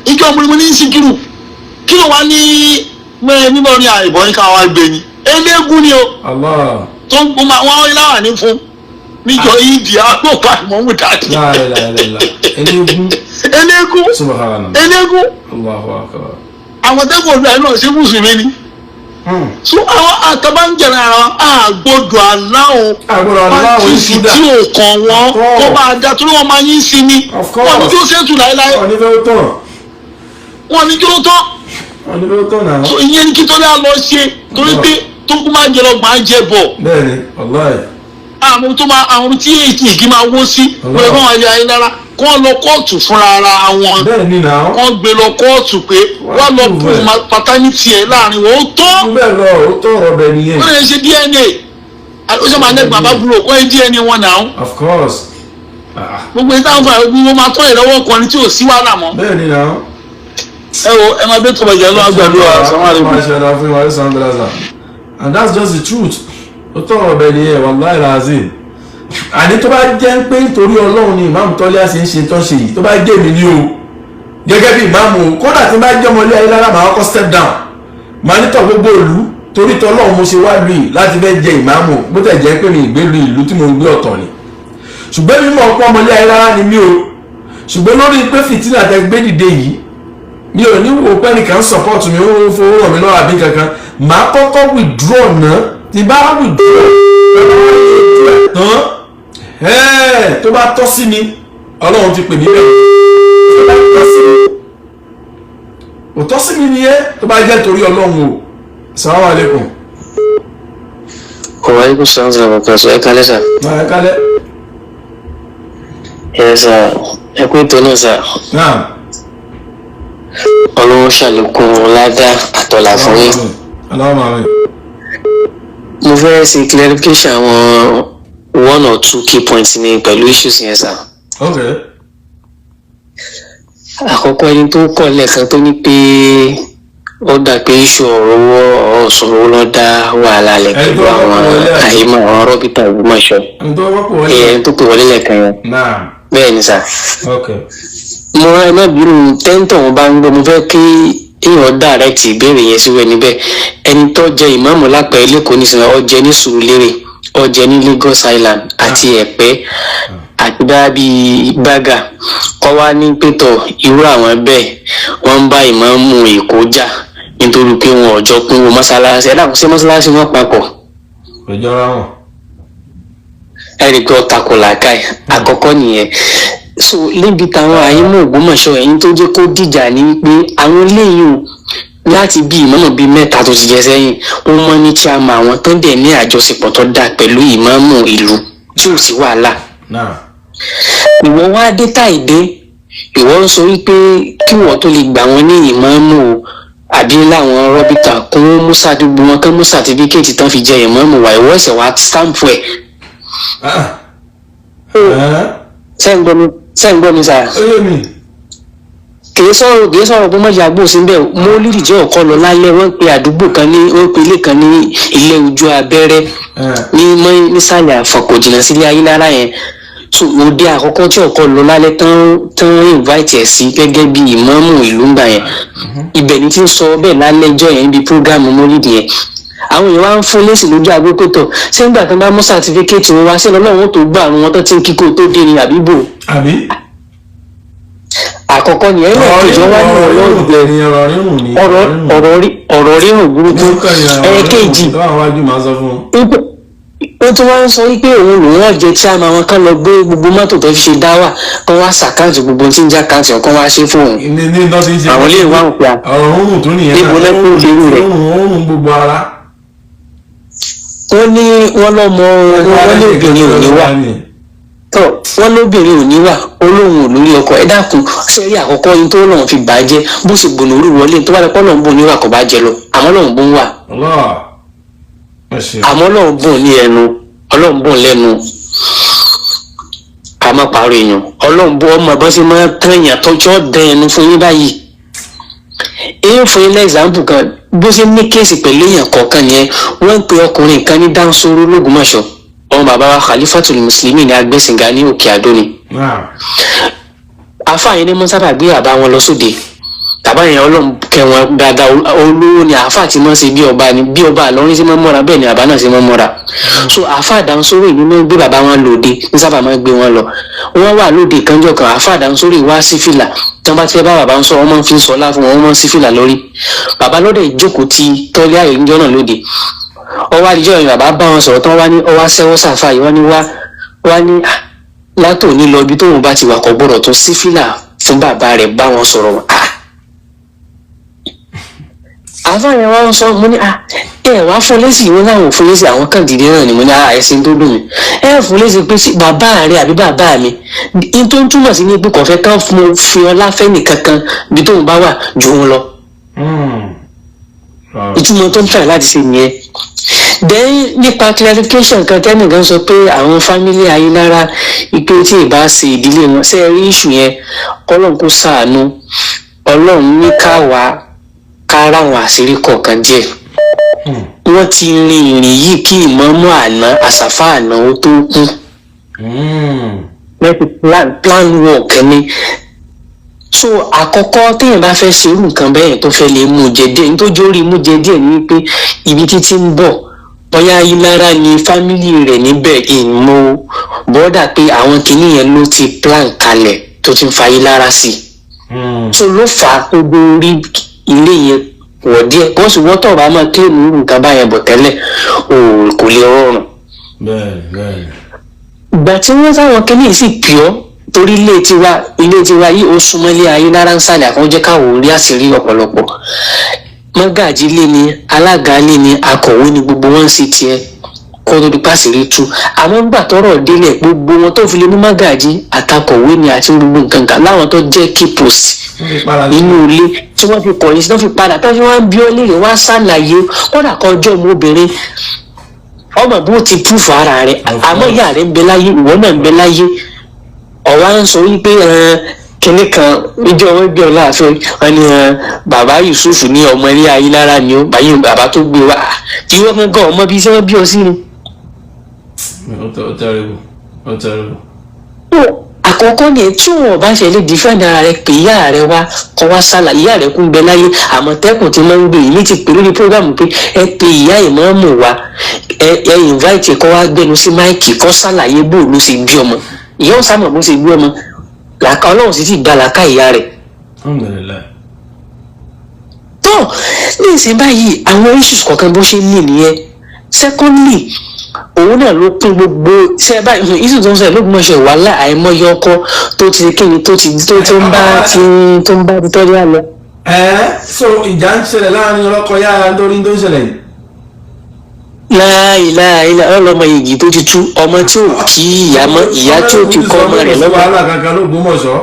ìjọ ọmọ ní Síkírù kí ló wá ní mímọ́ ní àìbọ̀ ní káwọn gbé ni eléégún ni o tó ń gbọ́n wọn rí láwà ní fún níjọ́ yídì àgbọ̀pá ìmọ̀mú dáadé. eléégún àwọn tẹ́kọ̀ọ́ ìlú àìlọ́ sí mùsùlùmí ni. So àwọn àtàbánjẹrẹ ara àgbọ́dọ̀ aláwọ̀ pàtìsì tí ò kàn wọ́n kó bá a dá torí wọ́n máa yín sí ni wọ́n ní kí ó ṣètò láéláé wọ́n ní kí ó tán so ìyẹn ní kí tó dá lọ ṣe torí pé tó kú máa jẹ lọ máa jẹ bọ̀ àwọn tí èkì máa wó sí wọ́n ẹ̀rọ ayé ayélujára kọ́ lọ kóòtù fúnra ara wọn kọ́ gbé lọ kóòtù pé wọ́n lọ fún paternity ẹ̀ láàrin wọn ó tó ọ̀rọ̀ nìyẹn wọ́n lè ṣe DNA ó ṣe máa lẹ́gbàá bá burú òkú ẹ̀ DNA wọn náà. of course. gbogbo ìtàn fún àwọn wọn máa tọ́ ìrọwọ́ kan ní tí ò sí wàhálà mọ́. bẹ́ẹ̀ni náà. ẹ wo ẹ máa bẹ tó bàjẹ́ lọ́wọ́ gbàdúrà sàmúlò. and that's just the truth ó tọ́ ọ̀rọ̀ nìyẹn wallahi lazim. àní tó bá jẹ́ pé nítorí ọlọ́run ni ìmáàmù Toliha ṣe ń ṣe tó ń ṣe yìí tó bá jẹ́ èmi ní o gẹ́gẹ́ bí ìmáàmù kódà tí n bá jẹ́ ọmọlé ayé lára màá kọ́ step down màá nítọ̀ gbogbo ìlú torí tọ́lọ́run mo ṣe wá lù yìí láti fẹ́ jẹ ìmáàmù bó tẹ̀ jẹ́ pé mi ìgbélu ìlú tí mo ń gbé ọ̀tọ̀ ni ṣùgbọ́n mímọ̀ ọ̀pọ̀ ọmọlé ayé lára ni mí o ṣùgbọ́n lórí pé fìtínà tẹ gbé dìde yìí mi ò ní wò pé nìkan support mi ó fowó ràn mí lọ́wọ́ àbí kankan màá kọ́kọ́ withdraw náà tí bá withdraw tó bá tọ́ sí mi ọlọ́run ti pè mí bẹ́ẹ̀ tó bá tọ́ sí mi ò tọ́ sí mi nìyẹn tó bá jẹ́ torí ọlọ́run o. Assalamu alaikum. Wa alaikum salaam wa rahmatullahi. Ẹ kálẹ́ sà. Ẹ kálẹ́. Ẹ sà ẹ kú ètò náà sà. Ọlọ́run ṣàlékún ládá àtọ̀là fún yín. Mo fẹ́ ṣe clarification àwọn 1 or 2 key points ní pẹ̀lú issues yẹn sà. Okay. Àkọ́kọ́ ẹni tó kọ̀ lẹ́ẹ̀kan tó ní pé ó dà pé iṣu ọ̀rọ̀ ọ̀sọ̀rọ̀ ló dá wàhálà lẹ̀ pẹ̀lú àwọn àyímọ̀ àwọn rọ́bìtà Ògbómọ̀ṣọ́ ẹni tó pè wọlé lẹ́ẹ̀kan yẹn bẹ́ẹ̀ ni sà. mo rán ẹ má bírù tẹ́ńtọ̀ wọn bá ń gbọ́ mo fẹ́ kí èèyàn direct ìbéèrè yẹn síwẹ̀ níbẹ̀ ẹni tó jẹ ìmáàmù lápẹ̀ lẹ́kọ̀ọ́ nísìnyí ó jẹ ní Sùúrùlérè ó jẹ ní Lagos Island àti Ẹ̀pẹ́ àti bábí bága kọ́ wá ní pétọ̀ irú àwọn bẹ́ẹ̀ wọ́n ń bá ìmáàmù Èkó jà nítorí pé wọn ọjọ́ pín wo mọ́sálásí ẹ̀dá kò sí mọ́sálásí wọn papọ̀. ìjọra wọn. ẹ̀rí pé ọ̀tà kò làákàyè àkọ́kọ́ nìyẹn so níbi táwọn àyímọ̀ Ògbómọ̀ṣọ́ ẹ̀yìn tó jẹ́ kó dìjà ní wípé àwọn eléyìí o láti bí ìmáàmù bíi 3 tó ti jẹ sẹ́yìn wọ́n mọ́ ní chairman àwọn tó ń dẹ̀ ní àjọṣepọ̀ tó dáa pẹ̀lú ìmáàmù ìlú tí ò sí wàhálà. ìwọ wá dé táìdé ìwọ ń sọ wípé kí wọ́n tó lè gbà wọ́n ní ìmáàmù o àbí láwọn rọ́bìtà kún musa dúgbò wọn kán mú sàtífíkẹ́ẹ̀tì tán fi jẹ ìmáàmù wa ìwọ ẹ̀sẹ̀ wa stamp ẹ̀. sẹ́ǹgbọ́n mi sáà kìí sọ̀rọ̀ bó mọ̀jà gbò sí bẹ́ẹ̀ mo lìrì jẹ́ ọ̀kọ́ lọ lálẹ́ wọ́n pe àdúgbò kan ní wọ́n pe ilé kan ní ilé ojú abẹ́rẹ́ nísàlẹ̀ àfọ̀kọ̀ jìnnà sílé ayélujára yẹn so òde àkọ́kọ́ tí ọ̀kọ́ lọ lálẹ́ tán invite ẹ̀ sí gẹ́gẹ́ bí ìmáàmù ìlú ńgbà yẹn ibẹ̀ ni tí ń sọ bẹ́ẹ̀ lálẹ́ ẹjọ́ yẹn níbi program mọ́lìdì yẹn àwọn èèyàn wá ń fún lẹ́sìn lójú agbókòtò ṣé nígbà tó bá mú sàtífíkẹ́ẹ̀tì wọn wá sí ọlọ́run tó gbà wọn tó ti ń kíkó tó dé ní àbíbò. àkọ́kọ́ ni ẹ̀rọ ìjọ wá ní ọ̀rọ̀ rírùn burúkú ẹ̀ẹ́kejì ó tún wá ń sọ wípé òun lòun ọ̀jẹ̀ tí a máa wọn kán lọ gbé gbogbo mọ́tò tó fi ṣe dáwà kán wá sàkáǹtì gbogbo tí ń já káǹtì ọ̀kan wá ṣe fún òun àwọn ilé ìwà ń pa níbo lẹ́kùn ìlú rẹ̀ wọ́n ní wọ́n lọ́mọ wọn ní obìnrin ò ní wà tọ́ wọ́n lóbìnrin ò ní wà olóhùn olórí ọkọ ẹ dákun sẹ́rí àkọ́kọ́ yín tó lọ́n fi bàjẹ́ bó ṣe gbòòrò orí wọlé tó bá lọ pọ́ lọ́n bò ní wà kò bá jẹ lọ àmọ́ lọ́n bò ń wà àmọ́ lọ́n bò ní ẹnu ọlọ́n bò lẹ́nu àmọ́ pàrọ̀ èèyàn ọlọ́n bò ọmọ bá ṣe máa tán èèyàn tọ́jọ́ dán ẹnu fún yín báyìí èyí fún ilé example kan bó ṣe ní kéèsì pẹ̀lú èèyàn kọ̀ọ̀kan yẹn wọ́n ń pe ọkùnrin kan ní Dáńsóró l'Ógbómọ̀ṣọ́ ọmọ bàbá wa Khalifatul Muslimin ní Agbẹ́sìngá ní Òkè Àdó ni. àáfàá yẹn ní mọ́ sábà gbé bàbá wọn lọ sóde bàbá yẹn Ọlọ́run kẹ́ wọn dáadáa olówó ni àáfàá tí wọ́n ṣe bí ọba ni bí ọba Ìlọrin ṣe máa ń mọ́ra bẹ́ẹ̀ ni bàbá náà ṣe máa ń mọ́ra. so àáfàá Dáńsóró yìí máa ń gbé bàbá wọn lóde ní sábà máa ń gbé wọn lọ wọ́n wà lóde kanjọ́ kan àáfàá Dáńsóró yìí wá sí fìlà tí wọ́n bá ti fẹ́ bá bàbá ń sọ wọ́n máa ń fi sọlá fún wọn wọ́n máa ń sí fìlà lórí bàbá lọ́dẹ̀ ìjókòó ti Toliha yìí níjọ́ náà lóde ọwọ́ àdìjọ́ yìí bàbá bá wọn sọ̀rọ̀ tán wá ní ọwọ́ sẹ́wọ́ sàfà yìí wọ́n ní látòní lọ ibi tóun bá ti wà kọ́ gbọ́dọ̀ tó sí fìlà fún bàbá rẹ̀ bá wọn sọ̀rọ̀ àfáàyàn wa ń sọ mo ní wá fún lẹ́sì ìwé láwọn ò fún lẹ́sì àwọn kan dìde náà ni mo ní ẹ̀sìn tó dùn mí fún lẹ́sì pé bàbá rẹ àbí bàbá mi in tó ń túmọ̀ sí ní pé kò fẹ́ kán fi ọlá fẹ́ nìkankan bí tóun bá wà ju òun lọ ìtumọ̀ tó ń tà láti ṣe nìyẹn. then nípa clarification kan tẹ́nìkan sọ pé àwọn fámílì Ayélára ipe tí ì bá ṣe ìdílé wọn ṣe rí ìṣù yẹn Ọlọ́run kó ṣàánú Ọlọ́run ní kára àwọn àṣírí kọ̀ọ̀kan díẹ̀ wọ́n ti rin ìrìn yìí kí ìmọ̀ọ́mù àná àṣàfà àná ó tó kú wọ́n ti plan work ni so àkọ́kọ́ téèyàn bá fẹ́ ṣerú nǹkan bẹ́ẹ̀ tó fẹ́ lè mú jẹ díẹ̀ nítorí orí mú jẹ díẹ̀ ní pé ibi títí ń bọ̀ bóyá Ayélára ni fámìlì rẹ̀ níbẹ̀ ìmọ̀ bọ́dà pé àwọn kìíní yẹn ló ti plan kalẹ̀ tó ti ń fa Ayélára sí so ló fà á gbogbo orí ilé yẹn wọ̀ díẹ̀ wọ́n sì wọ́tọ̀ bá máa kílèmù nǹkan báyẹn bọ̀ tẹ́lẹ̀ kò lè rọrùn. ìgbà tí wọ́n sáwọn kìíní sì pìọ́ torí ilé tiwa yìí ó súnmọ́ ilé Ayélára ń sàlẹ̀ àkọ́jẹ́ káwọ́ orí àṣírí ọ̀pọ̀lọpọ̀ mọ́gàjí lé ní alága lé ní akọ̀wé ní gbogbo wọn sì tiẹ̀ kó tó di pàṣírí tú àmọ́ gbà tọ́rọ̀ délẹ̀ gbogbo wọn tó fi lè mú mọ́gàjí àtakọ̀wé ni àti gbogbo nǹkan kan láwọn tó jẹ́ key post nínú ilé tí wọ́n fi kọ̀yìn sí wọ́n fi padà tó fi wọ́n bí ọ léèrè wọ́n á ṣàlàyé kódà kan ọjọ́ ọmọbìnrin ọmọ bó ti púfù ara rẹ̀ àmọ́ ìyá rẹ̀ ń bẹ láyé ìwọ náà ń bẹ láyé ọ̀wá ń sọ wípé kínní kan ìjọ wọn gbé ọ láàfin wọn ni bàbá Yusuf ní ọmọ ilé Ayélára ni ó báyìí bàbá tó gbé wá ìwọ gangan ọmọ bíi sẹ́wọ́n bí ọ sí ni. àkọ́kọ́ ni tí wọn bá ṣe lè dífẹ́ǹdì ara rẹ pé ìyá rẹ wá kọ́ wá sálà ìyá rẹ kún bẹ láyé Àmọ̀tẹ́kùn tí wọ́n ń gbé yìí ti pè lórí prógámù pé ẹ pe ìyá ìmáàmù wa ẹ invite kọ́ wá gbẹnu sí máìkì kọ́ sálàyé bó ló ṣe bí ọmọ ìyá ọ̀sán mọ̀ bó ṣe bí ọmọ làkà Ọlọ́run sì ti gba làkà ìyá rẹ̀. tó ní ìsìn báyìí àwọn issues kọ̀ọ̀kan bó ṣe ní nìyẹn secondly òun náà ló pín gbogbo ṣe báyìí issues tó ń sọ l'Ógbómọ̀ṣọ́ wàhálà àìmọye ọkọ tó ti kíni tó ń bá ti Toliha lọ. so ìjà ń ṣẹlẹ̀ láàrin ọlọ́kọ yára lórí tó ń ṣẹlẹ̀ yìí. láìláìlá ọlọmọ yìí tó ti tú ọmọ tí ò kí ìyá mọ ìyá tí ò ti kọ ọmọ rẹ̀ lọ́wọ́. wàhálà kankan l'Ógbómọ̀ṣọ́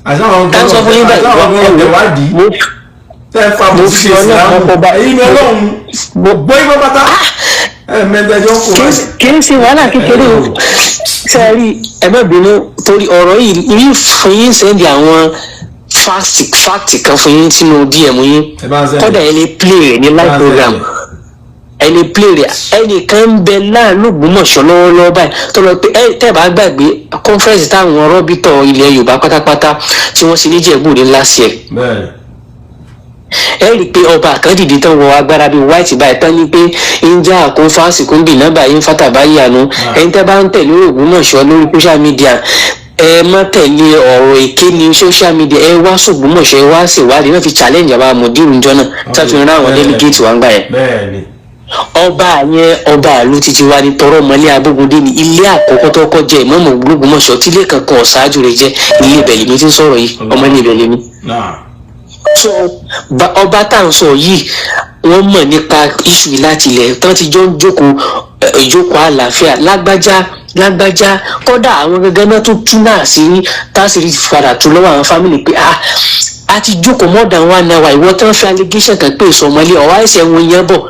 àtàwọn kan sọ fún yín báyìí mo fi ọlọ́run ọba èyí ni Ọlọ́run gbogbo ìgbọ́ pátá mẹ́tẹ́jọ́ kò wá. kì í ṣe wàhálà kékeré o sẹ́ẹ̀rì ẹ̀mẹ́bìnú torí ọ̀rọ̀ yìí fún yín sẹ́ndì àwọn fáàtì kan fún yín sínú DM yín kọ́dà ẹ lè play rẹ̀ ní live program ẹni play ẹnìkan ń bẹ láàánú Ògbómọ̀ṣọ́ lọ́wọ́lọ́wọ́ báyìí tó lọ pé tẹ́ bá gbàgbé conference táwọn rọ́bìtọ̀ ilẹ̀ Yorùbá pátápátá tí wọ́n ṣe níjẹ̀bú ní last year. ẹ rí i pé ọba kan dìde tán wọ agbára bíi white báyìí tán ní pé ń já àkóńfà àsìkò ń bì nọ́mbà yín fàtàbáyé àánú ẹni tẹ́ bá ń tẹ̀lé Ògbómọ̀ṣọ́ lórí social media ẹ má tẹ̀lé ọ̀rọ̀ èké ní social media ẹ wá s'Ògbómọ̀ṣọ́ ẹ wá ṣèwádìí náà fi challenge àbá mùdírù ńjọ́ náà tá fi rán àwọn delegate wá ń gbà yẹn. ọba yẹn ọba àlù títí wá ní tọrọ mọlẹ Abógundé ní ilé àkọ́kọ́ tó kọjá ìmọ̀ọ́mọ̀ Ògbómọ̀ṣọ́ tílé kankan ọ̀ṣáájú rẹ̀ jẹ́ ilé ìbẹ̀lẹ̀ mi ti ń sọ̀rọ̀ yìí ọmọ ilé ìbẹ̀lẹ̀ mi. so ọba tá à ń sọ yìí wọ́n mọ̀ nípa iṣu yìí láti ilẹ̀ tán ti jọ ń ìjókòó àlàáfíà lágbájá kódà àwọn gẹ́gẹ́ náà tó tú náà sí tásìrì padà tó lọ́wọ́ àwọn fámìlì pé a ti jókòó more than 1 hour ìwọ tán fi allegation kan pé ìsọmọlé ọ̀wá ẹ̀sẹ̀ wọn yẹn bọ̀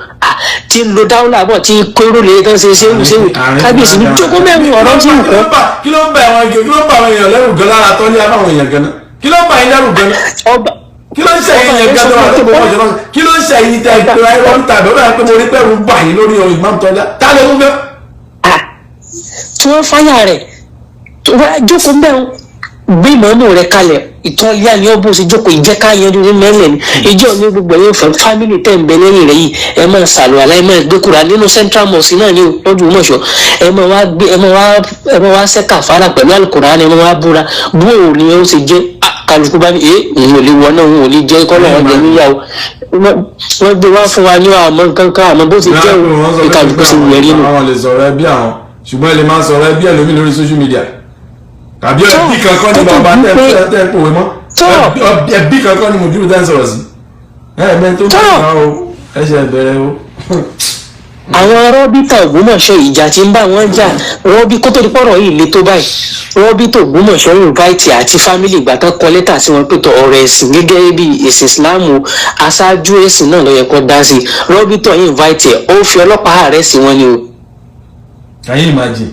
tí ń lo dáwọ́lá bọ̀ tí kóró lè tán ṣe ṣéwù kábíyèsí ní jókòó mẹ́rin ọ̀rọ̀ tí ń kọ́. kí ló ń bá àwọn èèyàn lẹ́rù gan lára Toliha fáwọn èèyàn gan náà kí ló ń bá yín lẹ́rù gan náà. kí ló ń ṣe ẹ̀yin ẹ̀ka tó wà tó bọ̀ ọ̀ṣọ́ náà kí ló ń ṣe ẹ̀yin tẹ̀ ẹ̀ka ẹ̀rọ ń tàbí ọ̀rọ̀ pé mo rí pẹ̀lú gbà yín lórí ọ̀rọ̀ Imam Tọ́lá tá ló ń fẹ́. tí wọ́n fáyà rẹ̀ jókòó mẹ́rin gbé ìmọ̀ọ́mù rẹ̀ kalẹ̀ ìtọ́lẹ́à ni ó bó ṣe jókòó ìjẹ́ká yanjú ní mẹ́lẹ̀ ni ìjọ ní gbogbo ẹ̀yìn fún fámìlì tẹ̀ ń bẹ lẹ́yìn rẹ̀ yìí ẹ máa ṣàlùwà láì máa gbé kúrò nínú central mosque náà ní lọ́dún mọ̀ṣọ́ ẹ máa wá ṣẹ́ka fara pẹ̀lú Al-Qur'an ẹ máa wá búra bó o ní ó ṣe jẹ́ kálukú bá ní òun ò lè wọ náà òun ò lè jẹ́ kọ́ lọ́wọ́ jẹ níyàwó wọ́n gbé wá fún wa ní àmọ́ kankan àmọ́ bó ṣe jẹ́ ìkàlùkù sí ìyẹrí nù. àwọn lè sọ̀rọ̀ ẹbí àwọn ṣùgbọ́n ẹ lè máa sọ̀rọ̀ ẹbí ẹlòmí lórí social media tàbí ẹbí kankan ní bàbá tẹ́ ẹ pòwe mọ́ ẹbí kankan ní mùdúrú tẹ́ ń sọ̀rọ̀ sí ẹ̀ẹ́mẹ́ tó ń bá o ẹ̀ṣẹ̀ bẹ̀rẹ̀ o. àwọn rọ́bìtà Ògbómọ̀ṣọ́ ìjà tí ń bá wọn jà rọ́bì kó tó di pọ̀rọ̀ yìí le tó báyìí rọ́bìtà Ògbómọ̀ṣọ́ invite àti family ìgbà tán kọ lẹ́tà sí wọn pé tọ ọ̀rọ̀ ẹ̀sìn gẹ́gẹ́ bí ẹ̀sìn Ìsìláàmù aṣáájú ẹ̀sìn náà ló yẹ kó dá sí rọ́bìtà invite ẹ̀ ó fi ọlọ́pàá ààrẹ sí wọn ni o. Can you imagine?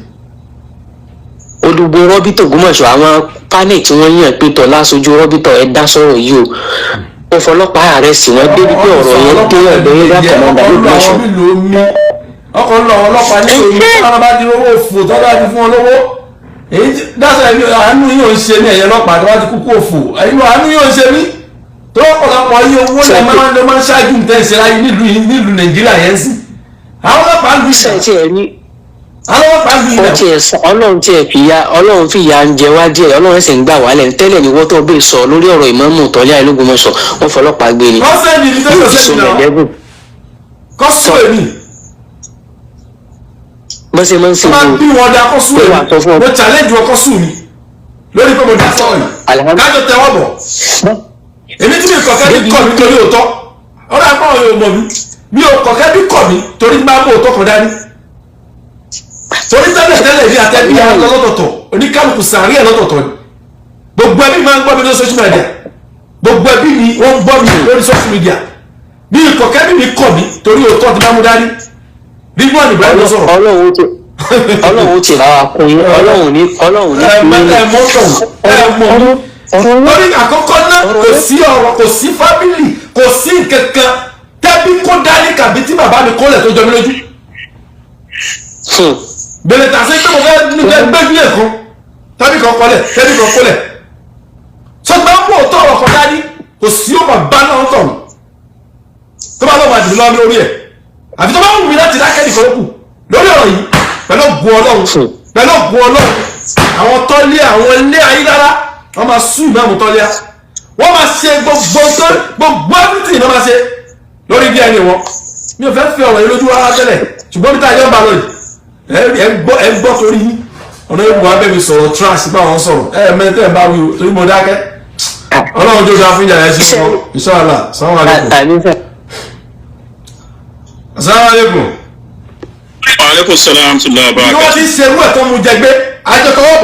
olùgbò rọ́bìtà Ògbómọ̀ṣọ́ àwọn panic tí wọ́n yàn pé tọ̀ lásojú rọ́bìtà ẹ̀ dá sọ̀rọ̀ yìí o ó fọlọ́pàá ààrẹ sí wọn débi pé ọ̀rọ̀ yẹn dé ọ̀dọ̀ yẹn bá kọ̀mọ́dà l'Ógbómọ̀ṣọ́. ọkọ̀ ńlọ ọlọ́pàá ní òun tí bá di owó òfò tó bá ti fún wọn lówó èyí dáṣà ẹbí àánú yóò ń ṣe ní ẹ̀yẹ ọlọ́pàá tó bá ti kúkú òfò ẹ̀yìn àánú yóò ń ṣe mí tó ọ̀pọ̀lọpọ̀ iye owó lè máa ń ṣáájú nǹkan ìṣe láyé nílùú Nàìjíríà yẹn sí àwọn ọlọ́pàá lù Ọlọ́run fi ìyà ń jẹ wá díẹ̀ Ọlọ́run ẹ̀sẹ̀ ń gbà wálẹ̀ tẹ́lẹ̀ ní wọ́n tó bẹ́ẹ̀ sọ lórí ọ̀rọ̀ Ìmáàmù Tọ́lá Ògbómọ̀ṣọ́ wọ́n fọlọ́pàá gbé ni bọ́sẹ̀ máa ń ṣe bí wọ́n dá kọ́sù èmi mo challenge wọn kọ́sù mi lórí pé mo dá sọ̀rọ̀ yìí kájọ tẹwọ́ bọ̀ èmi tí mi kọ̀kẹ́ bí kọ̀ mí torí òótọ́ ọ̀rọ̀ àpá ọ̀rọ̀ yóò mọ̀ mi ò kọ̀kẹ́ bí kọ̀ mí torí bá mú òótọ́ kan dání torí tẹ́lẹ̀ ní àtẹ́bí àwọn lọ́tọ̀ọ̀tọ̀ oníkálukú sàárì ẹ̀ lọ́tọ̀ọ̀tọ̀ ni gbogbo ẹbí máa ń gbọ́ mi lórí social media gbogbo ẹbí mi wọ́n ń gbọ́ mi lórí social media bí ìkọ̀kẹ́ bí mi kọ̀ mí torí òótọ́ ti bá mú dání bí wọ́n ní Ibrahim lọ sọ̀rọ̀. Ọlọ́run ti ra wa kún yín Ọlọ́run ní lórí àkọ́kọ́ náà kò sí ọ̀rọ̀ kò sí fámìlì kò sí kankan tẹ́bí kó dání kàbí tí bàbá mi kólẹ̀ tó jọ mí lójú. bẹ̀rẹ̀ tà sí pé mo fẹ́ gbẹ́jú ẹ̀kan tẹ́bí kan kọ́lẹ̀ tẹ́bí kan kólẹ̀ sọ́gbà ń bò tó ọ̀rọ̀ kan dání kò sí ọ̀rọ̀ bá náà tọ̀ tó bá lọ́wọ́ àdìmí lọ́wọ́ lórí ẹ̀ àbí tó bá wù mí láti dákẹ́ nìkan lókù lórí ọ̀rọ̀ yìí pẹ̀lú ògùn Ọlọ́run àwọn Tọ́lá àwọn ilé ayélujára wọ́n máa sún Ìmáàmù Tọ́lá wọ́n máa ṣe gbogbo everything náà máa ṣe lórí bí ẹni wọn mi ò fẹ́ fi ọ̀rọ̀ yìí lójú wa tẹ́lẹ̀ ṣùgbọ́n bí táyọ̀ ń bá lọ yìí ẹ ń gbọ́ torí yín ọ̀nà ìbùkún abẹ́mi sọ̀rọ̀ trash bá wọn sọ̀rọ̀ mẹ́tẹ́ ń bá wí torí mo dákẹ́ Ọlọ́run jó dáa fún ìjà yẹn sí wọn inshallah assalamu alaikum. Assalamu alaikum. Wa alaikum salam wa rahmatullahi wa barakatuh. Bí wọ́n ti ṣerú ẹ̀ tó mú jẹgbé àjọkọ̀wọ́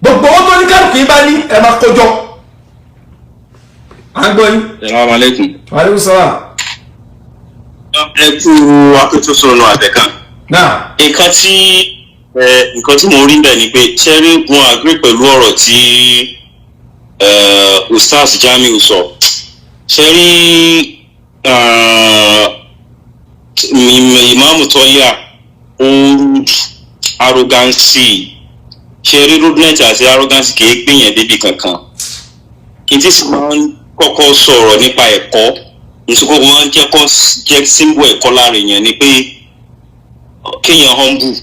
bọ̀ gbogbo owó tó ní kálukú yín bá ní ẹ̀ máa kójọ. À ń gbọ́ yín. Assalamu alaikum. Wa alaikum salam. Ẹ kú akétòsọ̀nù àtẹ̀kàn. Nǹkan tí mo rí bẹ́ẹ̀ ni pé ṣẹ́rí mo agree pẹ̀lú ọ̀rọ̀ tí Ustaz Jamiu sọ. Ṣẹ́rí Ìmáàmù Tọ́lá rude arrogance ṣẹ́rí rudeness àti arrogance kì í gbìyàn débi kankan. Ìdí sì máa ń kọ́kọ́ sọ̀rọ̀ nípa ẹ̀kọ́ ìṣòkò máa ń jẹ́ symbol ẹ̀kọ́ lára èèyàn ni pé kéèyàn humble.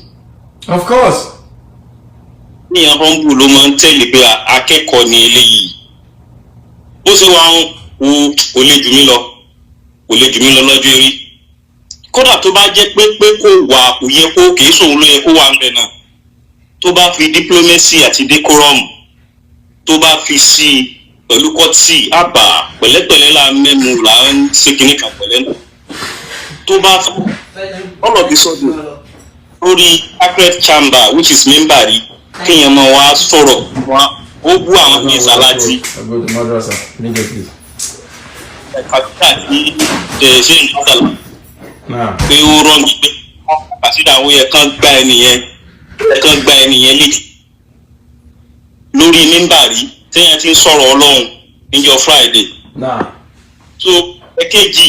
Of course. Kéèyàn humble ló máa ń tẹ̀lé pé akẹ́kọ̀ọ́ ni eléyìí. Bó ṣe wà ń kò lè jù mí lọ lọ́jọ́ eré. Kódà tó bá jẹ́ pé kò wà kò yẹ kó kìí sòun ló yẹ kó wà ńbẹ̀ náà. Tó bá fi diplomacy àti decorum tó bá fi sí i pẹ̀lú kọ́tì àbà pẹ̀lẹ́pẹ̀lẹ́ la mẹ́mu là ń ṣe kínní kan pẹ̀lẹ́ nù. Tó bá ọ̀rọ̀ bí sọ́dún lórí sacred chamber which is membari kéèyàn máa wá sọ̀rọ̀ wá ó bú àwọn ní ìsàlájì. Kàkúkà ní ṣé ìdúgbàlà pé ó rọ́ọ̀gì pé àṣìdá àwọn yẹn kan gba ẹnìyẹn létí lórí membari téèyàn ti ń sọ̀rọ̀ Ọlọ́run níjọ́ Friday so èkejì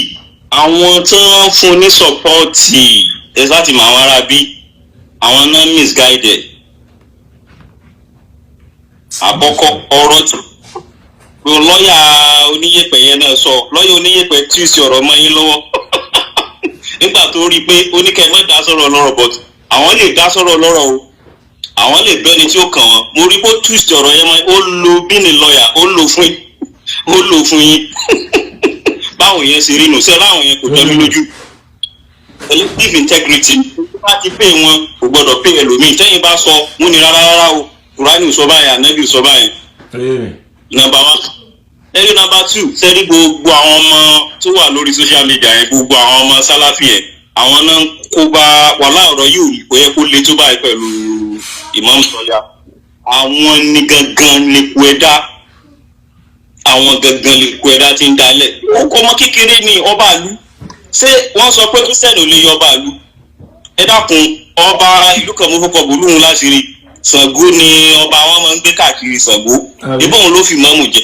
àwọn tó ń fún ní sọ́pọ́ọ̀tì ẹ̀ láti mọ àwọn ará bí àwọn náà misguided. Àkọ́kọ́ ọ̀rọ̀ tí lọ́ọ̀yà oníyẹ̀pẹ̀ yẹn náà sọ lọ́ọ̀yà oníyẹ̀pẹ̀ twist ọ̀rọ̀ mọ́ yín lọ́wọ́ nígbà tó rí i pé oníkẹ́ mọ́ dá sọ̀rọ̀ lọ́rọ̀ but àwọn lè dá sọ̀rọ̀ lọ́rọ̀ o àwọn lè bẹ́ni tí ó kàn wọ́n mo rí pé twist ọ̀rọ̀ yẹn mọ́ ó lo bíní lọ́ọ̀yà ó lò fún yín báwọn yẹn ṣe rí nù sẹ́ láwọn yẹn kò jọ mí lójú elective integrity bá ti pè wọn kò gbọdọ̀ pè ẹlòmíì tẹ́yìn bá sọ mú ni rárá o Kùránì sọ báyìí ànábì sọ báyìí. Number 1. Ẹ̀rí number 2 sẹ́rí gbogbo àwọn ọmọ tó wà lórí social media yẹn gbogbo àwọn ọmọ sálàfì yẹn àwọn náà kó bá wàhálà ọ̀rọ̀ yìí kò yẹ kó le tó báyìí pẹ̀lú Imam Sọ̀yà. Àwọn ní gangan lè kú ẹ̀dá àwọn gangan lè kú ẹ̀dá tí ń dalẹ̀. Ọkọ̀ ọmọ kékeré ni ọba ìlú ṣé wọ́n sọ pé Christian ò lè yọ ọba ìlú. Ẹ dákun ọba ìlú kan mú fọkọ̀ bòlúhùn láti rí Ṣàngó ni ọba wọn máa ń gbé káàkiri Ṣàngó ibò òun ló fi mọ́mù jẹ.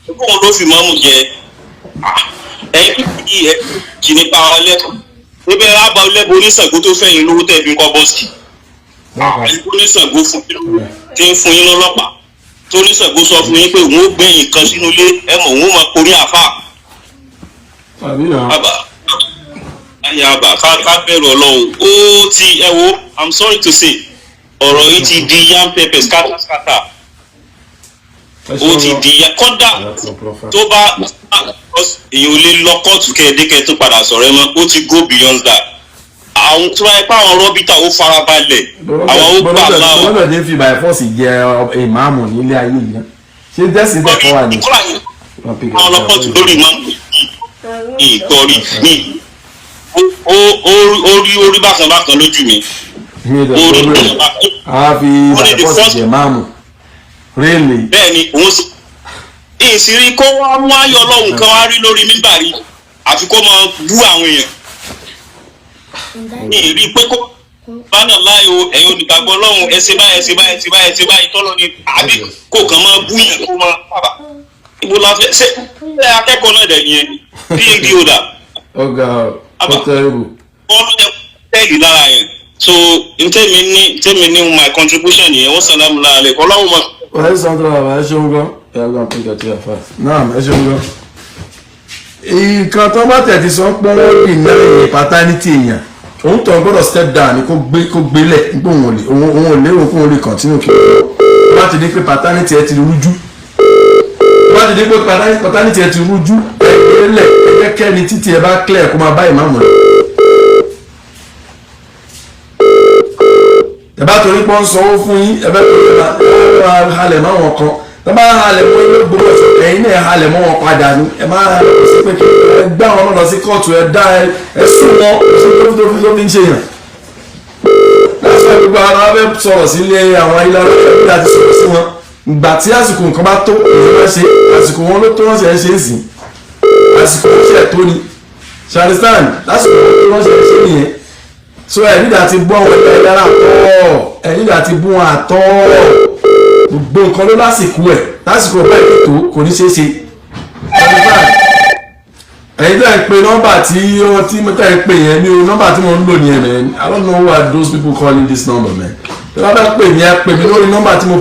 ibò òun ló fi mọ́mù jẹ ẹ̀yìn kìkì ẹ̀ kì nípa ọlẹ́kọ̀ọ́ níbẹ̀ rábà ọlẹ́bọ oníṣàngó tó fẹ̀yìn lówó tẹ̀ fi ń kọ́ bọ́ọ̀sì. ẹ̀yìn oníṣàngó fún yín tí ń fún yín lọ́lọ́pàá tó oníṣàngó sọ fún yín pé òun ó gbẹ̀yìn kan sínú ilé ẹ̀ mọ̀ òun ó máa korí àfà. Ayaba ká bẹ̀rù Ọlọ́run ó ti ẹ wo I'm sorry to say ọ̀rọ̀ yìí ti di yam pepper scatter ó ti di kọ́dà tó bá èyàn ò lè lọ kóòtù kẹ́ẹ̀dẹ́kẹ́ tó padà sọ̀rọ̀ ẹ mọ́ ó ti go beyond that àwọn tó wáyé pé àwọn rọ́bìtà ó farabalẹ̀ àwọn ó gbà láwọn. bọ́lá dé fi by force jẹ ìmáàmù nílé ayé yìí ṣé dẹ́sìn bẹ́ẹ̀ kọ́ wà ní. àwọn ọlọ́pọ̀tù lórí ìmáàmù ìkọrí ní orí bákan lójú mi. orí bákan bákan. a fi by force jẹ máàmù rẹ́ẹ̀lì. bẹ́ẹ̀ni òun sì ìsírí kó wá mú ayọ̀ Ọlọ́run kan wá rí lórí nígbà rí àfi kó máa bú àwọn èèyàn. ní ìrí pé kó bánà láì o ẹ̀yin olùgbàgbọ́ Ọlọ́run ẹ ṣe báyìí tọ́lọ́ ni àbí kó kàn máa bú yẹn kó máa bàbá. ibo la fẹ́ ṣe ẹ akẹ́kọ̀ọ́ náà dẹ̀ yẹn phd holder. ọ̀gá ọ̀tẹ̀rù. wọ́n ló yẹ tẹ́lì lára yẹn so ntẹ́mi ní my contribution yẹn wọ́n sàlámù lára rẹ̀ Ọlọ́run mọ̀. wàá sọ àdúrà wàá ṣeun gan ẹ gbọ́n pé kẹtù yà fà náà ẹ ṣeun gan. nǹkan tó bá tẹ̀ ti sọ pé wọ́n dì náà paternity èèyàn òun tó ń gbọ́dọ̀ step down ni kó gbélẹ̀ nígbà òun ò lérò kó òun lè continue kí wọ́n bá ti di pé paternity ẹ ti rújú wọ́n ti di pé paternity ẹ ti rújú ẹgbẹ́lẹ̀ ẹgbẹ́kẹ́ni títí ẹ bá clear kó máa bá ìmáàmù rẹ̀. ẹ bá torí pé ń sanwó fún yín ẹ bá torí pé ẹ halẹ̀ mọ́ wọn kan ẹ bá halẹ̀ mọ́ ilé Ògbómọ̀ṣọ́ ẹ̀yin náà halẹ̀ mọ́ wọn padà ní ẹ má halẹ̀ sí pé kí ẹ gbá wọn lọ sí kóòtù ẹ dá ẹ sún wọn tó fi ń ṣe yàn. láti ẹ gbogbo ara bẹ sọ̀rọ̀ sílé àwọn ayélujára ẹgbẹ́ àti sọ̀rọ̀ sí wọn ìgbà tí àsìkò nǹkan bá tó èyí wọ́n ṣe àsìkò wọn ló tó wọ́n ṣe é ṣe é sìn àsìkò wọn ṣe tó ni ṣàlìsàn lásìkò wọn tó wọ́n ṣe é ṣe nìyẹn so ẹ̀yìndà ti bú àwọn ẹgbẹ́ ẹ̀dára àtọ́ ẹ̀yìndà ti bú wọn àtọ́ gbogbo nǹkan ló lásìkò ẹ̀ lásìkò bẹ́ẹ̀ tó kò ní ṣeé ṣe ẹ̀yin tẹ́ ẹ pé nọ́mbà tí mo tẹ́ ẹ pé yẹn ní o nọ́mbà tí mo ń lò nìyẹn man I don't know why those people calling this number man tí wọ́n bá pè mí ẹ pè mí lórí nọ́mbà tí mo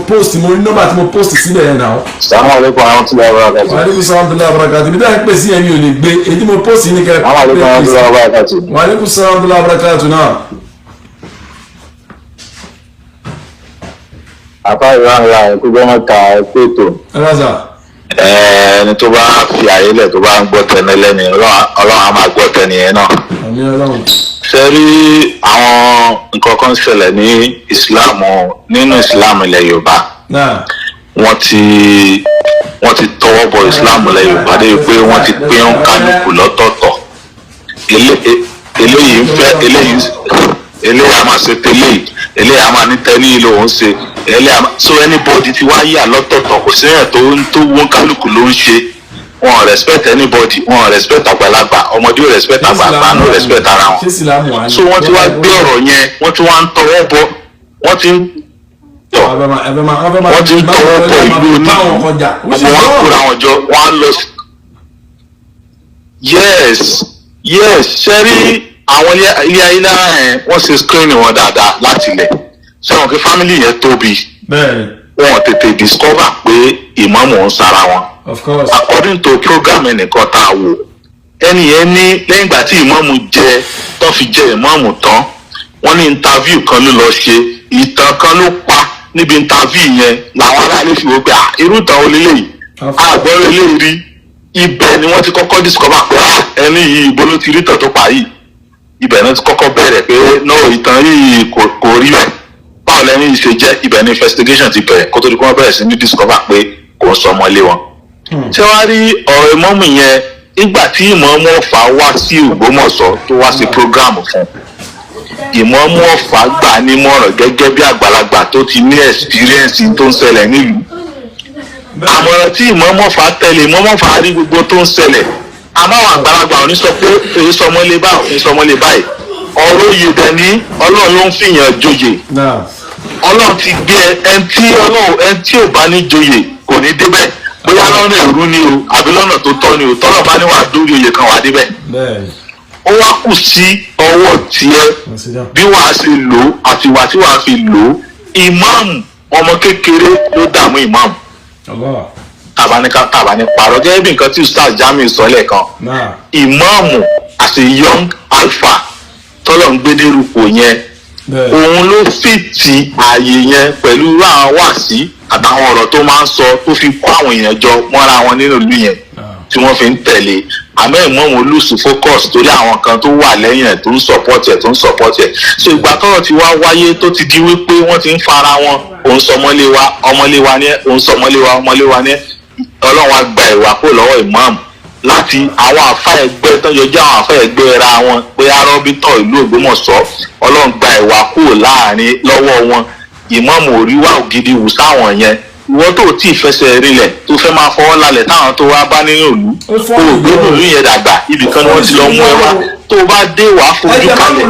post sílẹ̀ yẹn náà. Assalamu alaikum warahmatullahi wabarakatuh. Wa alaikum salaam warahmatullahi wabarakatuh ibi tẹ́ ẹ pè sí yẹn mi ò lè gbé èyí tí mo post ní kẹ́ ẹ pè Assalamu alaikum warahmatullahi wabarakatuh. Wa alaikum salaam warahmatullahi wabarakatuh náà. àfa ìrànlá ẹ̀kú gbọ́mọ̀ ta ẹ̀kú ètò. ẹ bá sà. ẹni tó bá fi àyè lẹ̀ tó bá ń gbọ́ tẹ̀lé lẹ́ni Ọlọ́run á máa gbọ́ tẹ̀lé yẹn náà. àmín Ọlọ́run. ṣe rí àwọn nǹkan kan ṣẹlẹ̀ ní ìsìláàmù nínú ìsìláàmù ilẹ̀ Yorùbá wọ́n ti tọwọ́ bọ ìsìláàmù ilẹ̀ Yorùbá débi pé wọ́n ti pín kálukú lọ́tọ̀ọ̀tọ̀ eléyìí ń fẹ́ eléyìí a máa ṣe tẹ́lẹ̀ eléyìí a máa ní tẹ́lẹ̀ ìlú òun ṣe so anybody ti wá yà lọ́tọ̀ọ̀tọ̀ kò sí ẹ̀ tó wọ́n kálukú ló ń ṣe wọn respect anybody wọn respect àgbàlagbà ọmọdé ò respect àgbàlagbà no respect ara wọn so wọ́n ti wá gbé ọ̀rọ̀ yẹn wọ́n ti wá ń tọwọ́ bọ wọ́n ti ń wọ́n ti ń tọwọ́ bọ̀ ìlú onílù wọ́n kóra wọn jọ wọ́n á lọ sí. yes ṣe rí àwọn ilé ayé lára yẹn wọ́n ṣe screening wọn dáadáa láti ilẹ̀ ṣé wọn kí family yẹn tóbi wọn tètè discover pé ìmáàmù ń sara wọn. Of course. According to program ẹnìkan tá a wò ẹni yẹn ní lẹ́yìn ìgbà tí ìmáàmù jẹ tó fi jẹ ìmáàmù tán wọ́n ní interview kan ló lọ ṣe ìtàn kan ló pa níbi interview yẹn làwọn aráàlú fi wò pé irú ìtàn olè lèyí àgbọ̀rọ̀ eléyìí rí ibẹ̀ ni wọ́n ti kọ́kọ́ discover pé ẹni yìí ibo ló ti rí ìtàn tó pa yìí ibẹ̀ náà ti kọ́kọ́ bẹ̀rẹ̀ pé no ìtàn yìí kò rí bẹ́ẹ̀ báwo lẹ́ni yìí ṣe jẹ́ ibẹ̀ ni investigation ti bẹ̀rẹ̀ kó tó di kó wọ́n bẹ̀rẹ̀ sí ní discover pé kò ń sọ ọmọlé wọn. ṣé wàá rí ọ̀rọ̀ ìmọ̀mù yẹn nígbà tí ìmọ̀mù Ọ̀fà wá sí Ògbómọ̀ṣọ́ tó wá sí program fún ìmọ̀mù Ọ̀fà gbà nímọ̀ràn gẹ́gẹ́ bí àgbàlagbà tó ti ní experience tó ń ṣẹlẹ̀ nílùú àmọ̀ràn tí ìmọ̀mù Ọ̀fà tẹ̀lé ìmọ̀mù Ọ̀fà rí gbogbo tó ń ṣẹlẹ̀ àmọ́ àwọn àgbàlagbà ò ní sọ pé èyí sọmọlé báyìí ọ̀rọ̀ yìí dẹ̀ ní Ọlọ́run ló ń fìyàn joyè Ọlọ́run ti gbé ẹni tí ò bá ní joyè kò ní débẹ̀ bóyá lọ́nà èrú ni o àbí lọ́nà tó tọ́ ni o tọ́lọ̀ bá ní wàá dórí oyè kan wà débẹ̀. ó wá kù sí ọwọ́ tiẹ̀ bí wàá ṣe lò ó àti ìwà tí wàá fi lò ó ìmáàmù ọmọ kékeré ló dààmú ìmáàmù. tàbá ní parọ́ gẹ́gẹ́ bí nǹkan tí ustaz Jamiu sọ lẹ́ẹ̀kan ìmáàmù as a young alpha tọ́lọ̀ ń gbé dérúkọ yẹn òun ló fìtì ààyè yẹn pẹ̀lú àwọn wàásí àtàwọn ọ̀rọ̀ tó máa ń sọ tó fi kó àwọn èèyàn jọ mọ́ra wọn nínú ìlú yẹn tí wọ́n fi ń tẹ̀lé àmọ́ ìmọ̀ọ́mù lùsù focus torí àwọn kan tó wà lẹ́yìn ẹ̀ tó ń support ẹ̀ so ìgbà tọ́rọ̀ ti wá wáyé tó ti di wípé wọ́n ti ń fara wọn òun sọ ọmọlé wa ní òun sọ ọmọlé wa ní Ọlọ́run á gba ìwà kó lọ́wọ́ ìmọ̀ọ́mù láti àwọn àfá ẹgbẹ́ tó yọjú àwọn àfá ẹgbẹ́ ra wọn pé arọ́bítọ̀ ìlú Ògbómọ̀ṣọ́ Ọlọ́run gba ìwà kúrò láàrin lọ́wọ́ wọn ìmọ̀ọ́mù òríwá ògidì wù sáwọn yẹn ìwọ́n tó tí ì fẹsẹ̀ rinlẹ̀ tó fẹ́ máa fọwọ́ lálẹ̀ táwọn tó wá bá nínú ìlú kó o gbé ìlú yẹn dàgbà ibì kan ni wọ́n ti lọ mú ẹ wá tó bá dé wàá fojú balẹ̀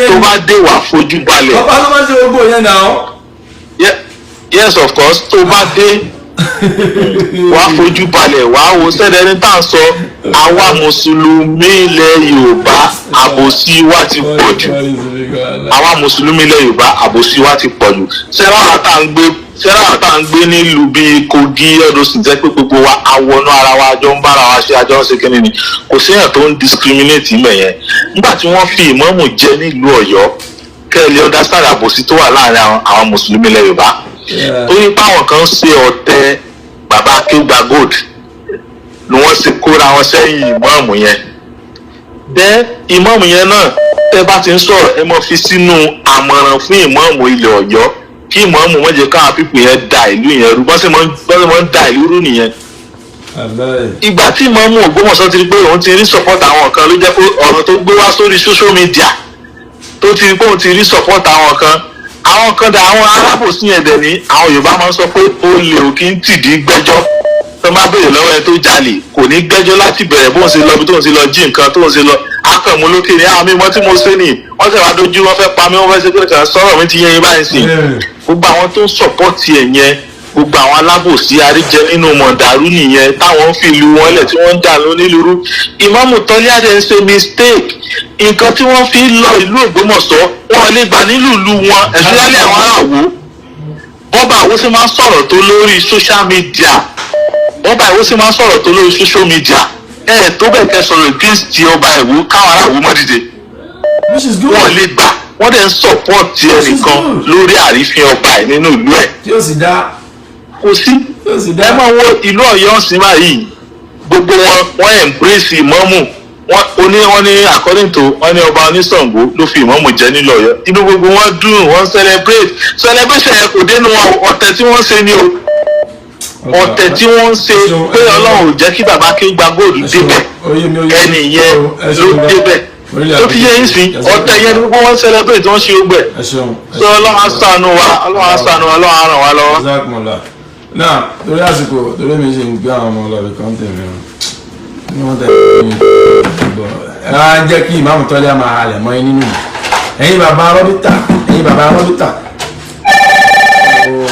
tó bá dé wàá fojú balẹ̀. ọba ló máa ń ṣe gbogbo yẹn náà. yes of course tó bá dé wàá fojú balẹ̀ wàá wo sẹ́dẹ̀ẹ́ni tá à ń sọ àwa mùsùlùmí ilẹ̀ Yorùbá àbòsí wa ti pọ̀ jù àwa mùsùlùmí ilẹ̀ Yorùbá àbòsí wa ti pọ̀ jù sẹ́ráwá tá à ń gbé nílùú bíi Kogi ọdún sì jẹ́ pé gbogbo wa awọnú ara wa àjọ ń bára wa ṣe àjọ ń ṣe kíni ni kò séèyàn tó ń discriminate mẹ́ yẹn nígbà tí wọ́n fi ìmáàmù jẹ nílùú Ọ̀yọ́ kẹ́lẹ́ ọ̀dà sára àbòsí tó wà láàrin àwọn mùsùlùmí ilẹ̀ Yorùbá torí páwọn kan ṣe ọ̀tẹ̀ bàbá akéwà gold ni wọ́n ṣe kóra wọn sẹ́yìn ìmáàmù yẹn bẹ́ẹ̀ ìmáàmù yẹn náà tẹ́ bá ti ń sọ̀rọ̀ ẹ mọ́ fi sínú àmọ̀ràn fún ìmáàmù ilẹ̀ Ọ̀yọ́ kí ìmáàmù wọ́n jẹ́ káwọn pípù yẹn da ìlú yẹn rú bọ́sẹ̀ mọ́ ń da ìlú rú nìyẹn. ìgbà tí ìmáàmù Ògbómọ̀ṣọ́ ti rí pé òun ti rí support àwọn kan ló jẹ́ pé ọ̀rọ̀ tó gbé wá sórí social media tó ti rí pé òun ti rí support àwọn kan dà àwọn alábòsí yẹn dẹ̀ ní àwọn Yorùbá máa ń sọ pé ó lè ò kí ń tìdí gbẹ́jọ́ tó máa béèrè lọ́wọ́ ẹ tó jalè kò ní gbẹ́jọ́ láti bẹ̀rẹ̀ bóun ṣe lọ bí tóun ṣe lọ jí nǹkan tóun ṣe lọ akọ̀mú lókè ní àwọn mímọ́ tí mo ṣe nì wọ́n ṣe wá dojú wọ́n fẹ́ pa mí wọ́n fẹ́ ṣe pé kàn sọ̀rọ̀ mi ti yẹ yín báyìí sí gbogbo àwọn tó ń sọ̀pọ̀tì ẹ̀ yẹn gbogbo àwọn alábòsí àríjẹ nínú mọ̀dàrú nìyẹn táwọn ń fi ìlú wọn lẹ̀ tí wọ́n ń dà lónílùú ìmáàmù Toliha ń ṣe mistake nǹkan tí wọ́n fi lọ ìlú Ògbómọ̀ṣọ́ wọn lè gbà nílùú ìlú wọn especially àwọn aráàwọ̀ bọ́bá àwọn sì máa ń sọ̀rọ̀ tó lórí social media tó bẹ̀ kẹ́ sọ̀rọ̀ against ọba Ìwó káwọn aráàwọ̀ mọ́ dìde wọ́n lè gbà wọ́n dẹ̀ ń support ẹnìkan lórí àrífín ọba ẹ̀ nínú ìlú ẹ̀ tí ó sì dá kò sí ẹ máa wo ìlú Ọ̀yọ́ ọ̀sìn báyìí gbogbo wọn embrace ìmáàmù wọ́n ní according to wọ́n ní ọba oníṣàngó ló fi ìmáàmù jẹ nílùú Ọ̀yọ́ inú gbogbo wọn dùn wọ́n celebration yẹn kò dénú ọ̀tẹ̀ tí wọ́n ṣe ni o ọ̀tẹ̀ tí wọ́n ń ṣe pé Ọlọ́run ò jẹ́ kí bàbá kí ń gba góòlù débẹ̀ ẹni yẹn ló débẹ̀ tó fi yé yín sí ọ̀tẹ̀ yẹn gbogbo wọn celebrate wọ́n ṣe ó gbẹ̀ tó Ọlọ́run á ṣàánú wa Ọlọ́run á ràn wá lọ́wọ́. náà torí àsìkò torí mi ṣe ń gbé àwọn ọmọ ọlọ́ọ̀bì kan tèmi o ní wọ́n tẹ̀lé mi bọ̀ ẹ máa ń jẹ́ kí ìmáàmù Toliha máa halẹ̀ mọ́ nínú ẹ̀yin bàbá rọ́bítà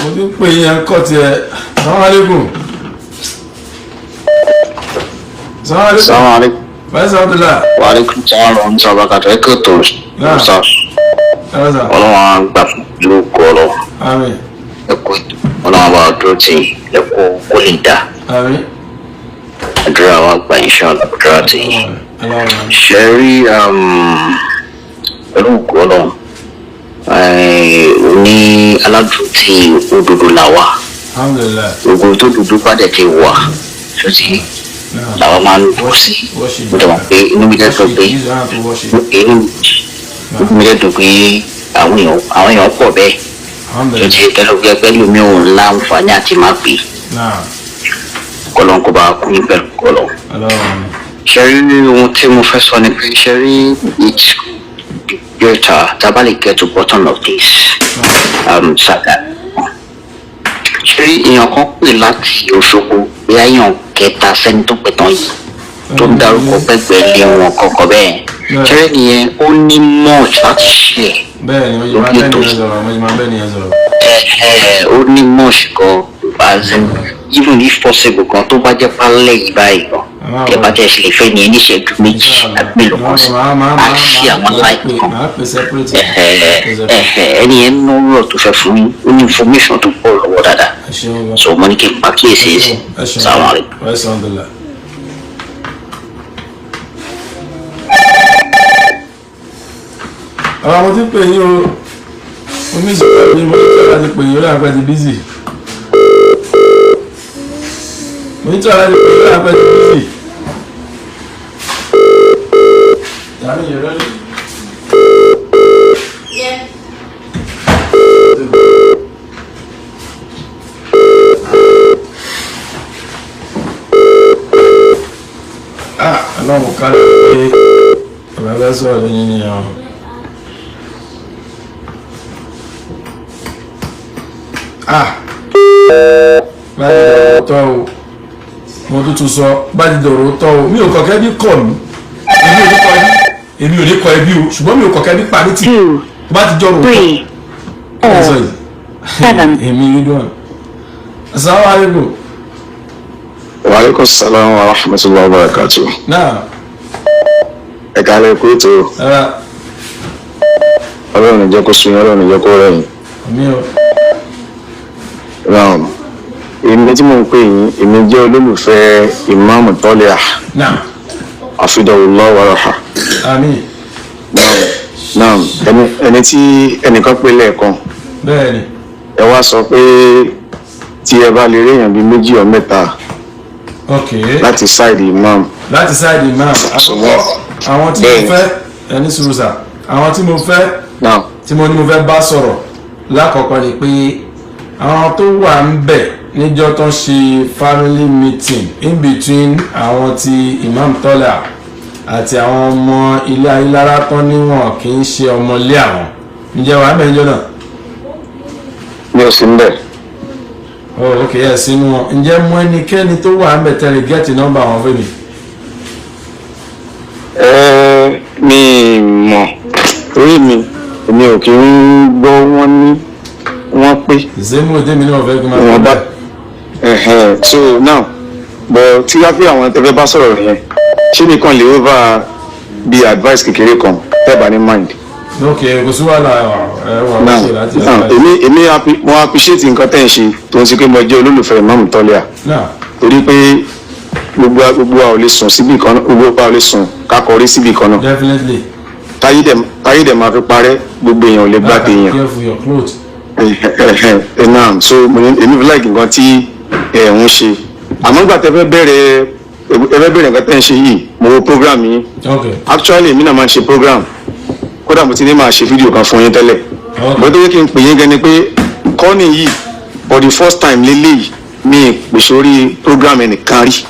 mo ti ń pè yín kọ́ tiẹ̀ assalamu alaikum. Assalamu alaikum. Báyìí sọ́wọ́n tó dáa. Wa alaikum salaam wa rahmatullahi wa barakatuh. Ẹ kò tó sá. Ọlọ́run á gbà fún ìlú kọ́lọ́. Àmín. Ẹ kò ọlọ́run bá dúró tì í lẹ́kọ̀ọ́ kó lè dá. Àmín. Àdúrà wa gba inshallah àdúrà tì í. Ṣé rí ìlú kọ́lọ́ ní aládùn tí òdodo là wà. Gbogbo tó dúdú bá dẹ̀ ti wà sọ́tì làwọn máa ń dúró sí. Mo dẹ̀ mọ̀ pé inú mi dẹ́dùn pé àwọn èèyàn pọ̀ bẹ́ẹ̀ tó ti tẹ́lẹ̀ pé lómi ò láǹfààní àti má pè kọ́lọ́n kó bá kú ní pẹ̀lú kọ́lọ́n. Ṣé rí ohun tí mo fẹ́ sọ ni pé ṣé rí it's better tá a bá lè get to bottom of this saga. Ṣé èèyàn kan pè láti Òṣogbo bí èèyàn kẹta sẹ́ni tó pè tán yìí tó ń dárúkọ pẹ́pẹ́ lé wọn kọ̀ọ̀kan bẹ́ẹ̀ ṣé ìyẹn ó ní much láti ṣe lókè tó ó ní much gan as in even if possible gan tó bá jẹ́ pálẹ̀ yìí báyìí gan kẹ bá tẹ̀ sí lè fẹ́ ní ẹni ìṣẹ́jú méjì àgbélò kan sí àti àwọn láìpẹ́ kan ẹni yẹn ń rọ̀ tó fẹ́ fún ó ní information tó pọ̀ lọ́wọ́ dáadáa so mo ní kí n pa kíyèsí sí sáwọn rẹ̀. àwọn ọmọ tí ń pè yín o oníṣòwò ní mo ní tọ́lá ti pè yín ó láǹpẹ́ ti bízì mo ní tọ́lá ti pè yín ó láǹpẹ́ ti bízì tàbí yẹn lọ́dún. ọlọ́run kárí pé ọ̀rẹ́ fẹ́ sọ̀rọ̀ lẹ́yìn ni àwọn. báyìí dọ̀rọ̀ tọ́ o mo tuntun sọ báyìí dọ̀rọ̀ tọ́ o mi ò kọ̀kẹ́ bí kọ̀ mí èmi ò ní kọ ẹbí o ṣùgbọ́n mi ò kọ̀kẹ́ bí parí tì bá ti jọ̀rọ̀ tọ́ ẹ̀ sọ yìí èmi rí dùn. Assalamu alaikum. Wa alaikum salaam wa rahmatullahi wa barakatuh. Náà. Ẹ̀ka lè kú ètò. Ọlọ́run jẹ́ kó sun ọlọ́run jẹ́ kó rẹ̀yìn. Èmi tí mo ń pè yín, èmi jẹ́ olólùfẹ́ Imam Toliha. Afidahullah wa raha. Àmín. Naam, ẹni tí ẹnìkan pè lẹ́ẹ̀kan. Bẹ́ẹ̀ni. Ẹ wá sọ pé tí ẹ bá lè rí èèyàn bíi méjì or mẹ́ta. Láti sáìdì imam. Láti sáìdì imam. Àwọn tí mo fẹ́ ẹni sùúrùsà àwọn tí mo fẹ́ tí mo ní mo fẹ́ bá sọ̀rọ̀ lákọ̀ọ́kọ́ ni pé àwọn tó wà ń bẹ̀ níjọ́ tó ń ṣe family meeting in between àwọn ti Imam Toliha àti àwọn ọmọ ilé ayélujára tán níwọ̀n kì í ṣe ọmọ ilé àwọn ǹjẹ́ wàá bẹ̀ níjọ́ náà. Mi ò sí ń bẹ̀. Ok ẹ̀ sínú wọn ǹjẹ́ mú ẹnikẹ́ni tó wà ń bẹ̀ tẹ́lẹ̀ gẹ́ẹ̀tì nọ́mbà àwọn fún mi. Mi mọ̀ orí èmi ò kí ń gbọ́ wọ́n ní wọ́n pé. ìsèmú òde mi ní ọ̀fẹ́ kí n máa wọ́n bá so now but tí wá pé àwọn tẹ́fẹ́ bá sọ̀rọ̀ yẹn ṣé nìkan lè over bí advice kékeré kan tẹ́bà ní mind. ok kò sí wàhálà ẹwà ṣe láti èmi mo appreciate nǹkan tẹ́ ń ṣe tó ń ṣe pé mo jẹ́ olólùfẹ́ Imam Toliha torí pé gbogbo wa ò lè sùn síbi kan náà gbogbo wa ò lè sùn kákọrí síbi kan náà. Definitely. táyé dẹ̀ máa fi parẹ́ gbogbo èèyàn ò lè gbá téèyàn. Naam so èmi fi like nǹkan tí ń ṣe àmọ́ nígbà tẹ́ fẹ́ bẹ̀rẹ̀ nǹkan tẹ́ ń ṣe yìí mo wo program yín. Actually èmi náà máa ń ṣe program kódà mo ti ní máa ṣe fídíò kan fún yín tẹ́lẹ̀ bó tó yẹ kí n pè yín gan ni pé kọ́ni yìí for the first time lélẹ́yìí mi pè sórí program ẹnìkan rí.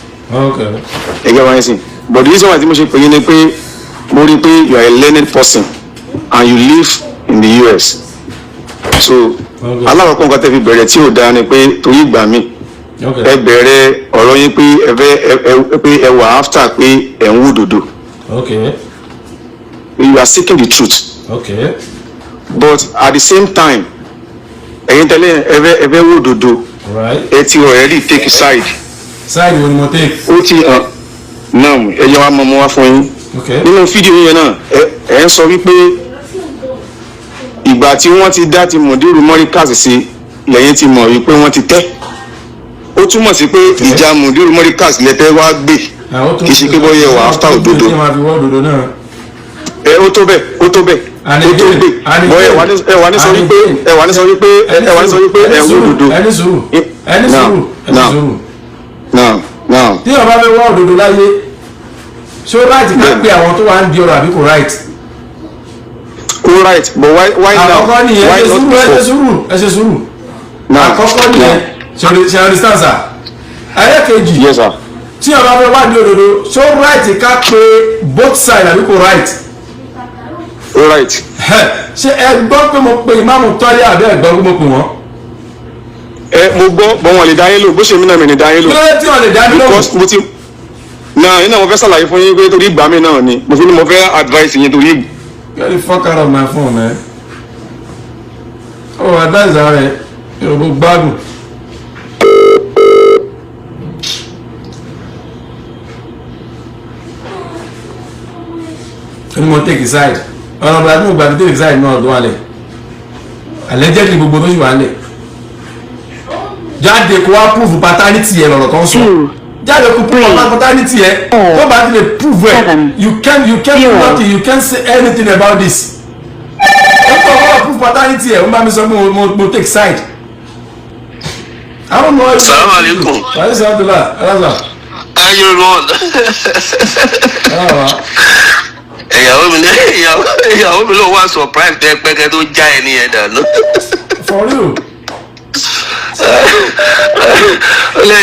Ẹgbẹ́ wáyé sìn but the reason why tí mo ṣe pè yín ni pé mo rí i pé you are a learned person and you live in the US so alákọ̀ọ́kọ́ nǹkan tẹ́ fi bẹ̀rẹ̀ tí ò dáa ni pé torí ìgbà mi ẹ bẹ̀rẹ̀ ọ̀rọ̀ yín pé ẹ wà after pé ẹ ń wò dòdò you are seeking the truth Okay. But at the same time, ẹ̀yin tẹ́lẹ̀ ẹ̀fẹ́ wò òdodo. Right. Ẹ ti already take side. Side wo ni mo take? Ó ti náà ẹ̀yẹ wa mọ̀ mọ́ wá fún yín. Okay. Nínú fídíò yẹn náà ẹ̀ ń sọ wípé ìgbà tí wọ́n ti dá ti mọ̀dúrú mọ́ríkàsì sí lẹ́yìn ti mọ̀ wípé wọ́n ti tẹ́. Ó túmọ̀ sí pé ìjà mọ̀dúrú mọ́ríkàsì lẹ́tẹ́ wá gbé. Kì í ṣe pé bọ́yẹ̀ wà after òdodo. Ó tó bẹ́ẹ̀ ó tó gbé bọ́ ẹ wà ní sọ wípé ẹ wò òdodo. ẹni sùúrù. Tí ọba fẹ́ wá òdodo láyé ṣé ó right ká pé àwọn tó wà ń di ọ̀rọ̀ àbí kò right? Kò right but why now? Àkọ́kọ́ nìyẹn ẹ ṣe sùúrù. Àkọ́kọ́ nìyẹn ṣe understand sir? Ẹlẹ́kejì. Yes sir. Tí ọba fẹ́ wá di òdodo ṣé ó right ká pé both side àbí kò right? All right. Ṣé ẹ gbọ́ pé mo pe ìmáàmù Toliha àbẹ́ ẹ gbọ́ pé mo pè wọ́n? Mo gbọ́ bọ́ wọn lè dá yín lò bó ṣe mí náà mi ní dá yín lò. Kílódé tí wọ́n lè dá yín lò? Because mo ti náà yín náà mo fẹ́ ṣàlàyé fún yín pé torí ìgbà mi náà ni mo fi ní mo fẹ́ advice yín torí. Get the fuck out of my phone, man. Oh, advice rẹ̀ Yorùbá gbádùn. Ẹni mo take side. Ọ̀nà ọ̀bùrà tí mo gbà fi take side náà ló wà lẹ̀. Allegedly gbogbo tó sì wà lẹ̀. Jáde kó wá prove paternity yẹn lọ̀rọ̀ tó ń sọ. Jáde kó prove paternity yẹn. Tó bá ti lè prove ẹ̀, you can't do nothing, you can't say anything about this. Ó kọ́ wá prove paternity yẹn, ó bá mi sọ pé mo take side. I don't know. Assalamu alaikum. Wàá ní sọ́dọ̀ la, aláza. Ayé rọ̀. Ìyàwó mi ló wá surprise tẹ pẹ́kẹ́ tó já ẹni yẹn dànù. For you. Ó lè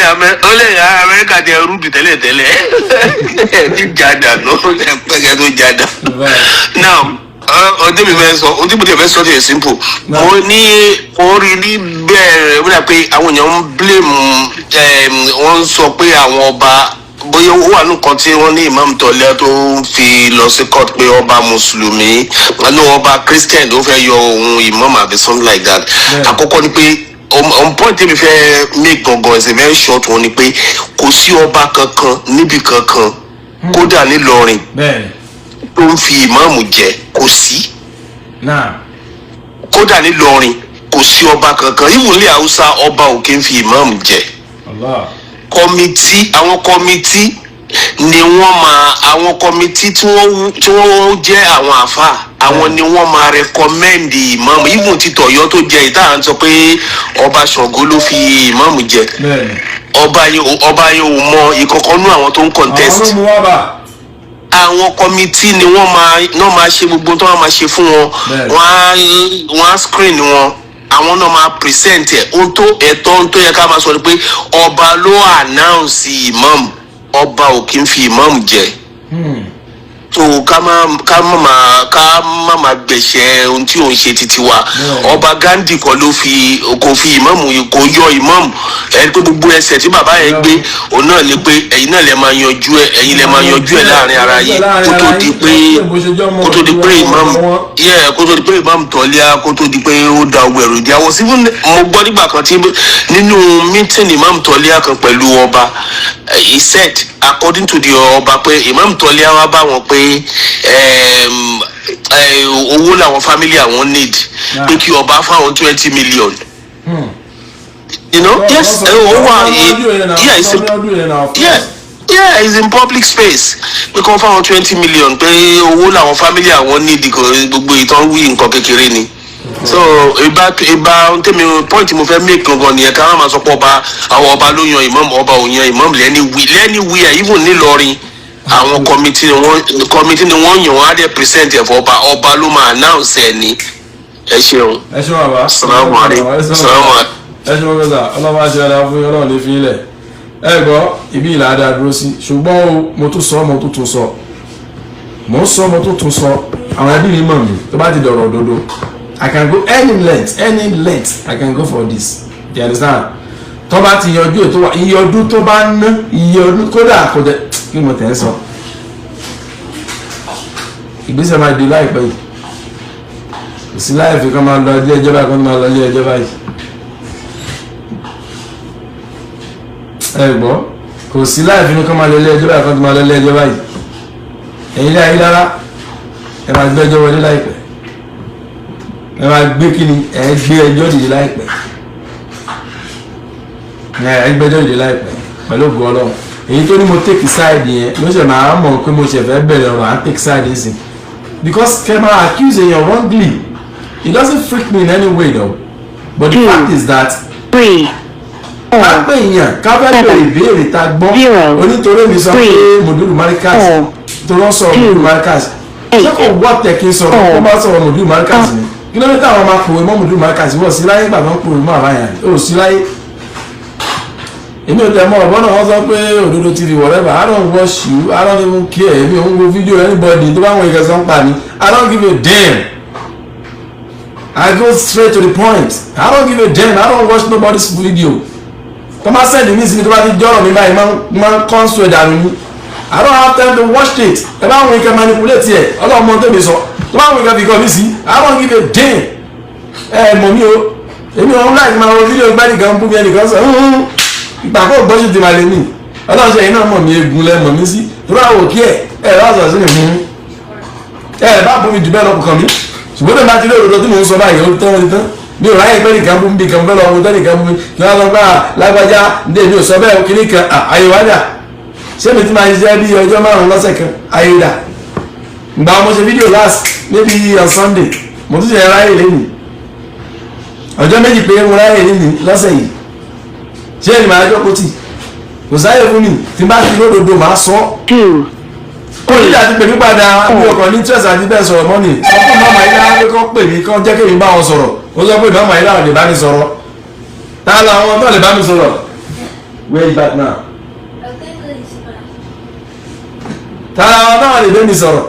yà Amẹ́ríkà tẹ rúbì tẹ́lẹ̀ ẹni já dànù pẹ́kẹ́ tó já dànù. Now ọdún mi fẹ́ sọ ọdún mi fẹ́ sọ ti simple. Mo ní orí ní bẹ́ẹ̀ wíwá pé àwọn èèyàn ń blame wọ́n ń sọ pé àwọn ọba bóyá ó wà nǹkan tí wọ́n ní Imam Toliha tó ń fi lọ sí court pé ọba mùsùlùmí àná ọba Christian ló fẹ́ yọ ohun imam àbí something like that. Àkọ́kọ́ ni pé on point tí mi fẹ́ make gangan is a very short one ni pé kò sí ọba kankan níbi kankan kódà nílọrin tó ń fi imam jẹ kò sí. Kódà nílọrin kò sí ọba kankan ìwúlẹ̀ Haúsá ọba ò kí ń fi imam jẹ. Kọmitì àwọn kọmitì ni wọ́n máa àwọn kọmitì tí wọ́n jẹ́ àwọn àfa àwọn ni wọ́n máa recommend ìmáàmù even ti tọ̀yọ́ tó jẹ ìta à ń sọ pé ọba Ṣàngó ló fi ìmáàmù jẹ ọba yẹn ò mọ ìkọ̀kọ́nú àwọn tó ń contest àwọn kọmitì ni wọ́n máa ṣe gbogbo tó wọ́n máa ṣe fún wọn wọ́n á screen wọn àwọn náà máa present ẹ̀ ohun tó yẹ ká máa sọ ni pé ọba ló announce imam ọba ò kí ń fi imam jẹ so ká má máa gbẹ̀ṣẹ̀ ohun tí òun ṣe títí wa ọba Gandhi kò fi imam kò yọ imam ẹni pé gbogbo ẹsẹ̀ tí bàbá yẹn gbé òun náà lè pé ẹ̀yin náà lè máa yanjú ẹ̀ láàrin ara yìí kó tó di pé imam Toliha kó tó di pé ó da ọgbà ẹ̀rù ìdí àwọn sífún mo gbọ́ nígbà kan tí nínú meeting imam Toliha kan pẹ̀lú ọba he said according to the ọba pé imam Toliha wá bá wọn pé owó làwọn family àwọn need pé kí ọba fáwọn 20 million. You know, yes, yeah, it's in public space. We come for 20 million. Pé owó làwọn family àwọn need gbogbo ìtàn wí nǹkan kékeré ni. So ìbá tèmi point mo fẹ́ make gangan nìyẹn ká máa sọ pé àwọn ọba ló yan imam ọba ò yan imam lẹ́niwíẹ̀ even nílọrin àwọn committee ni wọ́n yàn wọ́n á dẹ̀ present ẹ̀ fún ọba ló máa announce ẹ̀ ní. Ẹ ṣeun. Ẹ ṣeun bàbá. Salamu alaikum. Ẹ ṣeun bàbá ọlọ́wọ́ àṣẹ ọ̀dà fún ọlọ́run lè fi ilẹ̀. Ẹ gbọ́ ibi ìlà àdá dúró sí ṣùgbọ́n mo tún sọ àwọn ẹbí mi mọ̀ mi tó bá ti dọ̀rọ̀ òdodo I can go any length I can go for this you understand tó bá ti yanjú ètò wa iye ọdún tó bá ná iye ọdún kódà kò jẹ kí mo tẹ̀ ń sọ ìgbésẹ̀ máa di láìpẹ́ yìí sí láìfi kan máa lọ ilé ẹjọ́ báyìí kan máa lọ ilé ẹjọ́ báyìí ẹ gbọ́ kò sí láìfi kan máa lọ ilé ẹjọ́ báyìí kan máa lọ ilé ẹjọ́ báyìí ẹ̀yin láyé lára ẹ máa gbé ẹjọ́ wọlé láìpẹ́ ẹ máa gbé kíni ẹ gbé ẹjọ́ dìde láìpẹ́ ẹ gbé ẹjọ́ dìde láìpẹ́ pẹ̀lú ògùn ọlọ́run èyí tó ní mo take side yẹn ló ṣe máa mọ̀ pé mo ṣe fẹ́ bẹ̀rẹ̀ ọ̀rọ̀ à ń take side yìí sí because kẹ́ máa accuse èèyàn wrongly it doesn't freak me in any way though but the fact is that ká pé èèyàn ká fẹ́ bẹ̀rẹ̀ ìbéèrè ta gbọ́ onítorí mi sọ pé mòdúrù marikas tó lọ sọ̀rọ̀ mòdúrù marikas ṣé kò wọ́ tẹ̀ kí n sọ̀rọ̀ kó bá sọ̀rọ̀ mòdúrù marikas ni kí ló dé táwọn máa pòwe mọ́ mòdúrù marikas wọ́n sí láyé gbàgbọ́n pòwe mọ́ àbáyà ó sí láyé èmi ò tẹ̀ mọ́ ọ̀bọ́n náà wọ́n sọ pé òdodo tv whatever I don't watch you I don't even care èmi ò ń wo fídíò anybody tó bá wọn ìkẹsàn ń pa ni I don't give a damn I go straight to the point I don't give a damn I don't watch nobody's video tó máa send mi sí mi tó bá ti jọ́rọ̀ mi báyìí máa ń console dànù ni I don't have time to watch it ẹ bá wọn ìkẹ manipulate ẹ ọlọ́mọ tó mi sọ tó bá wọn ìkẹ fi kọ́ mi sí I don't give a damn ẹ mọ̀ mi o èmi ò ń láì máa wo fídíò gbẹ́ nìkan bú mi ẹnìkan sọ ìpàkó gbọ́sù ti máa lè ní ọlọ́sẹ̀ yìí náà mọ̀ mí egun lẹ́ mọ̀ mí sí tó bá wò kí ẹ bá sọ̀rọ̀ sí mi fún ẹ bá bú mi jù bẹ́ẹ̀ lọ́kùnkàn mi ṣùgbọ́n tó bá ti lé òdodo tí mò ń sọ báyìí ó tán tán mi ò ráyè pé nìkan bú mi kan fẹ́ lọ ọmọ tó nìkan bú mi kí wọ́n lọ bá lágbájá ndé mi ò sọ bẹ́ẹ̀ kí nìkan àyèwádà ṣé mi ti máa ṣiṣẹ́ bí ọjọ́ márùn-ún lọ́sẹ̀ kan àyèdà ìgbà mo ṣe fídíò last maybe on Sunday mo tún ṣe ráyè lẹ́yìn ọjọ́ méjì pé mo ráyè lẹ́yìn lọ́sẹ̀ yìí ṣé ẹni máa jókòó tì kò sáyè fún mi tí n bá ti lódodo máa sọ ó ní àti pè mí padà bí ọkàn ní interest àti bẹ́ẹ̀ sọ̀rọ̀ mọ́nì sọ fún mọ́mọ́ ilé àwọn akẹ́kọ̀ọ́ pè mí kán jẹ́ kémi bá wọn sọ̀rọ̀ ó sọ pé mọ́mọ́ ilé àwọn lè bá mi sọ̀rọ̀ tá a lọ àwọn tó lè bá mi sọ̀rọ̀ where is that now tá a lọ àwọn tó lè bá mi sọ̀rọ̀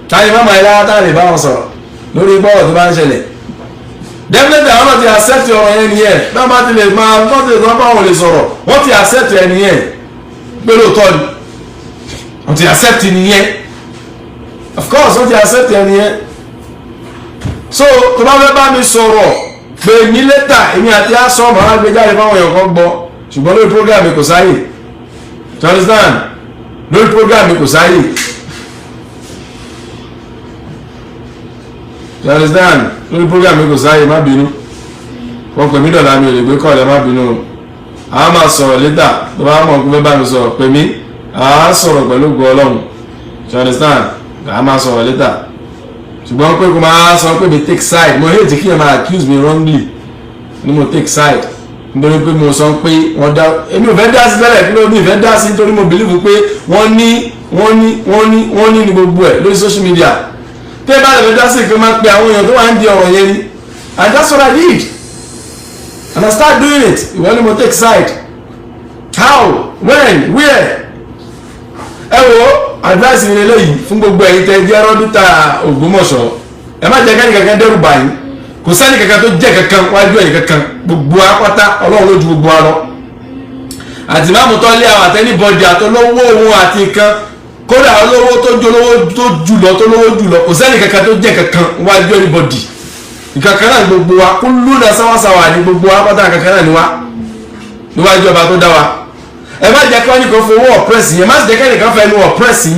tá a lè mọ́mọ́ ilé àwọn tó lè bá wọn sọ̀rọ̀ lórí bọ́ọ̀ tó bá ń ṣẹlẹ̀ definitely àwọn náà ti accept ọ̀rọ̀ yẹn nìyẹn náà bá ti lè máa wọ́n ti lè sọ pé àwọn lè sọ̀rọ̀ wọ́n ti accept ẹ̀ nìyẹn pé lóòótọ́ ni wọ́n ti accept nìyẹn of course wọ́n ti accept ẹ̀ nìyẹn so tó bá fẹ́ bá mi sọ̀rọ̀ pé ní lẹ́tà èmi àti aṣọ màá gbé jáde fáwọn èèyàn kan gbọ́ ṣùgbọ́n lórí program mi kò sáyè you understand lórí program mi kò sáyè you understand lórí program mi kò sáyè má bínú wọ́n pè mí dọ̀là mi ò lè gbé kọ́ọ̀lẹ̀ má bínú a máa sọ̀rọ̀ létà tó bá mọ̀ pé bá mi sọ̀rọ̀ pè mí a sọ̀rọ̀ pẹ̀lú ògo Ọlọ́run you understand a máa sọ̀rọ̀ létà ṣùgbọ́n pé kò máa sọ pé mi take side mo hate kí ẹ máa accuse me wrongly ni mo take side nítorí pé mo sọ pé wọ́n dá èmi ò fẹ́ dá sí tẹ́lẹ̀ kí ló ní ìfẹ́ dá sí nítorí mo believe pé wọ́n ní ní gbogbo ẹ̀ lórí social media tẹ́ bá lè fẹ́ dá sí pé máa pe àwọn èèyàn tó wà ń di ọ̀rọ̀ yẹn ni and that's what I did and I start doing it ìwọ ni mo take side how when where ẹ wo advice mi lélẹ́yìí fún gbogbo ẹ̀yin tẹ́ jẹ́ rọ́dútà Ògbómọ̀ṣọ́ ẹ má jẹ́ kẹ́ni kankan dẹ́rù báyìí kò sẹ́ni kankan tó jẹ́ kankan wájú ẹ̀yin kankan gbogbo apáta Ọlọ́run ló ju gbogbo wa lọ àti máàmù tọ́lé àwọn àtẹ́nibọ́dì àtọlọ́wọ́ ohun àti nǹkan kódà olówó tó jùlọ tó lówó jùlọ kò sẹ́ni kankan tó jẹ́ kankan wájú anybody ìkankan náà gbogbo wa kó lúnà sáwàsáwà ní gbogbo apáta kankan náà ni wa níwájú ọba tó dá wa ẹ má jẹ́ kẹ́nìkan fowó ọ̀pẹ́sì ẹ má jẹ́ kẹ́nìkan fẹnu ọ̀pẹ́sì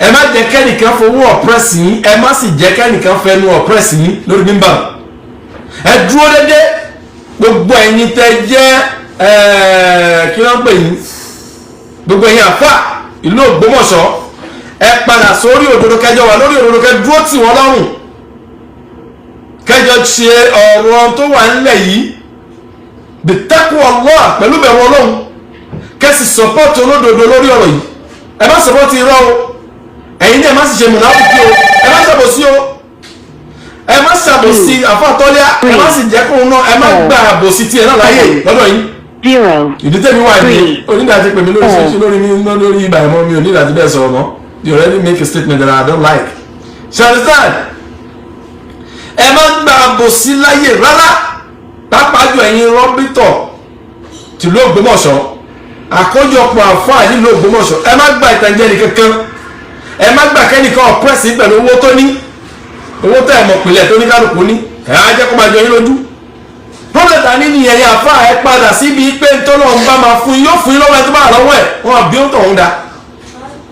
ẹ má jẹ́ kẹ́nìkan fowó ọ̀pẹ́sì ẹ má sì jẹ́ kẹ́nìkan fẹnu ọ̀pẹ́sì lórí mímbà ẹ dúró dédé gbogbo ẹ̀yin tẹ́ jẹ́ kí wọ́n pè yín gbogbo ẹ̀yin àfà ìlú Ògbómọ̀ṣọ́ ẹ padà sórí òdodo kẹjọ wà lórí òdodo kẹ dúró tì wọ́n lọ́rùn kẹjọ ṣe ọ̀rọ̀ tó wà nílẹ̀ yìí bìtẹ́kù Allah pẹ̀lú bẹ̀rù Ọlọ́run kẹ́sì sọ́pọ́tì olódodo lórí ọ̀rọ̀ yìí ẹ má sọ́pọ́tì irọ́ o ẹ̀yin náà ẹ má sì ṣe mùnáfíkí o ẹ má ṣàbòsí o ẹ má ṣàbòsí àfàtọ́lẹ́ ẹ má sì jẹ́ kóun náà ẹ má gba àbòsí tiẹ̀ náà láyè lọ́dọ̀ yìí ìdí tẹ́mi wà ní onídàájí pèmí lórí ṣẹ́ṣẹ́ lórí ibà ẹ̀mọ́ mi onídàájí bẹ́ẹ̀ sọ̀rọ̀ mọ́ you already make a statement that I don't like you understand ẹ má gba àbòsí láyè rárá pápájọ ẹ̀yin rọ́bítọ̀ tìlú Ògbómọ̀ṣọ́ àkójọpọ̀ àfáà nílùú Ògbómọ̀ṣọ́ ẹ má gba ìtànjẹ nìkankan ẹ má gba kẹ́nìkan ọ̀pẹ́sì pẹ̀lú owó tó ní owó tẹ́ ẹ̀ mọ̀ pìlẹ̀ tó ní kálukú ní ẹ̀ á jẹ́ kó máa jọ yín lójú. pọ́lẹ̀tà ní ni ẹ̀yà àfa ẹ̀ padà síbi pé ntọ́lọ́ ń bá máa fún yín yóò fún yín lọ́wọ́ ẹ̀ tó bá wà lọ́wọ́ ẹ̀ wọn bí ó tọ̀hún da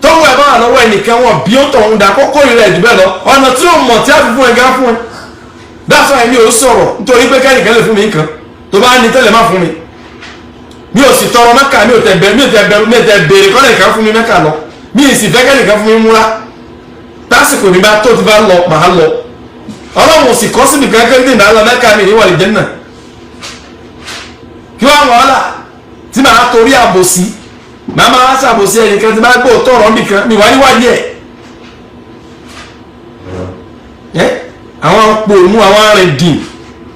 tọ́wọ́ ẹ̀ bá wà lọ́wọ́ ẹ̀ nìkan wọn bí ó tọ̀hún da kókó ìrẹ̀ ẹ̀dùn bẹ́ẹ̀ lọ ọ̀nà tí ó mọ̀ tí a fi fún ẹ gá fún ẹ dáfà ẹ̀ mi ò sọ̀rọ̀ nítorí pé kẹ́nìkan lè fún mi nǹkan tó bá ní tẹ́lẹ̀ má fún mi mi ò sì tọrọ mẹ́ka mi ò tẹ̀ béèrè kọ́ nìkan fún mi mẹ́ka lọ mi ì sì fẹ́ kẹ́nìkan fún mi múra lásìkò mi bá tó ti bá lọ màá lọ ọlọ́run sì kọ́ síbi kankan ní ìdáná mẹ́ka mi níwọ̀n ìjẹ́ náà kí wọ́n wọ́ọ́lá tí màá torí àbòsí màá máa ṣàbòsí ẹnìkan tí máa gbọ́ tọ̀rọ̀ nìkan mi wá níwájú ẹ̀ àwọn pòmù àwọn arìndìn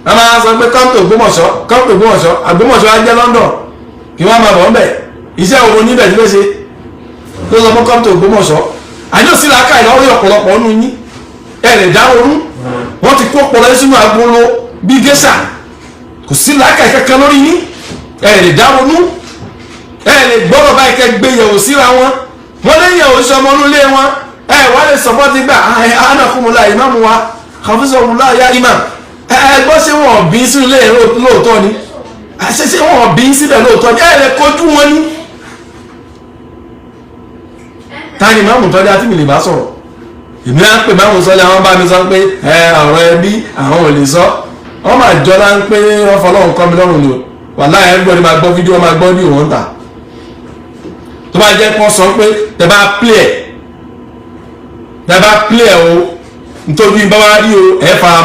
wọ́n máa sọ pé come to Ògbómọ̀ṣọ́ Ògbómọ̀ṣọ́ á jẹ́ London kí wọ́n máa bọ̀ ń bẹ̀ iṣẹ́ òun níbẹ̀ tí ló ṣe ló sọ fún come to Ògbómọ̀ṣọ́ àjọ sí làákà ìlọrí ọ̀pọ̀lọpọ̀ nínú yín ẹ̀rẹ̀ dáhùn wọ́n ti kó ọpọlọ sínú agolo bí gẹ́sà kò sí làákà kankan lórí yín ẹ̀rẹ̀ dáhùn ẹ̀rẹ̀ gbọ́dọ̀ báyìí kẹ́ gbé yẹ̀wò síra wọn wọ́n lé yẹ̀wò sí ọmọ inú ilé wọn wọ́n lè sọ̀pọ̀ ti gbà ánàkùnmùlà ìmáàmù wa kàfíṣọ̀mùlà yá imam gbọ́ ṣé wọ́n bí sí ilé lóòótọ́ ni ṣé wọ́n bí síbẹ̀ lóòótọ́ ni ẹ̀rẹ̀ kojú wọn ní tani máàmù tọ́jú àti mi lè bá sọ̀rọ̀ èmi á pè máàmù sọ́jà wọn bá mi sọ pé ọ̀rọ̀ ẹbí àwọn ò lè sọ wọ́n máa jọra ń pé wọ́n fọlọ́run kọ́ mi lọ́rùn ni o wàláhì everybody máa gbọ́ fídíò máa gbọ́ ní òun ta tó bá jẹ́ kó sọ pé tẹ bá play o nítorí bá wá rí o ẹ fara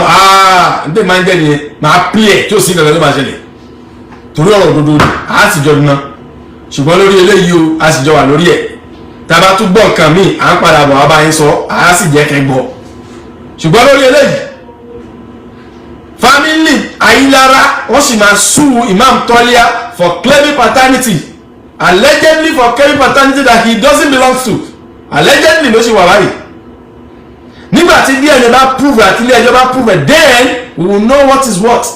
nítorí máa ń jẹ́ nìyẹn máa play tí ó sì gàgà tó máa ṣẹlẹ̀ torí ọ̀rọ̀ òdodo á sì jọ dúná ṣùgbọ́n lórí eléyìí o á sì jọ wà lórí ẹ̀ tàbá tún gbọ́ nǹkan míì à ń padà bọ̀ wá bá yín sọ á sì jẹ́ kẹ́ gbọ́ ṣùgbọ́n lórí eléyìí family Ayilara wọ́n sì máa sue Imam Toliha for claiming paternity allegedly for claiming paternity that he doesn't belong to allegedly ló ṣe wà báyìí nígbà tí DNA bá prove àti ilé ẹjọ́ bá prove then we will know what is what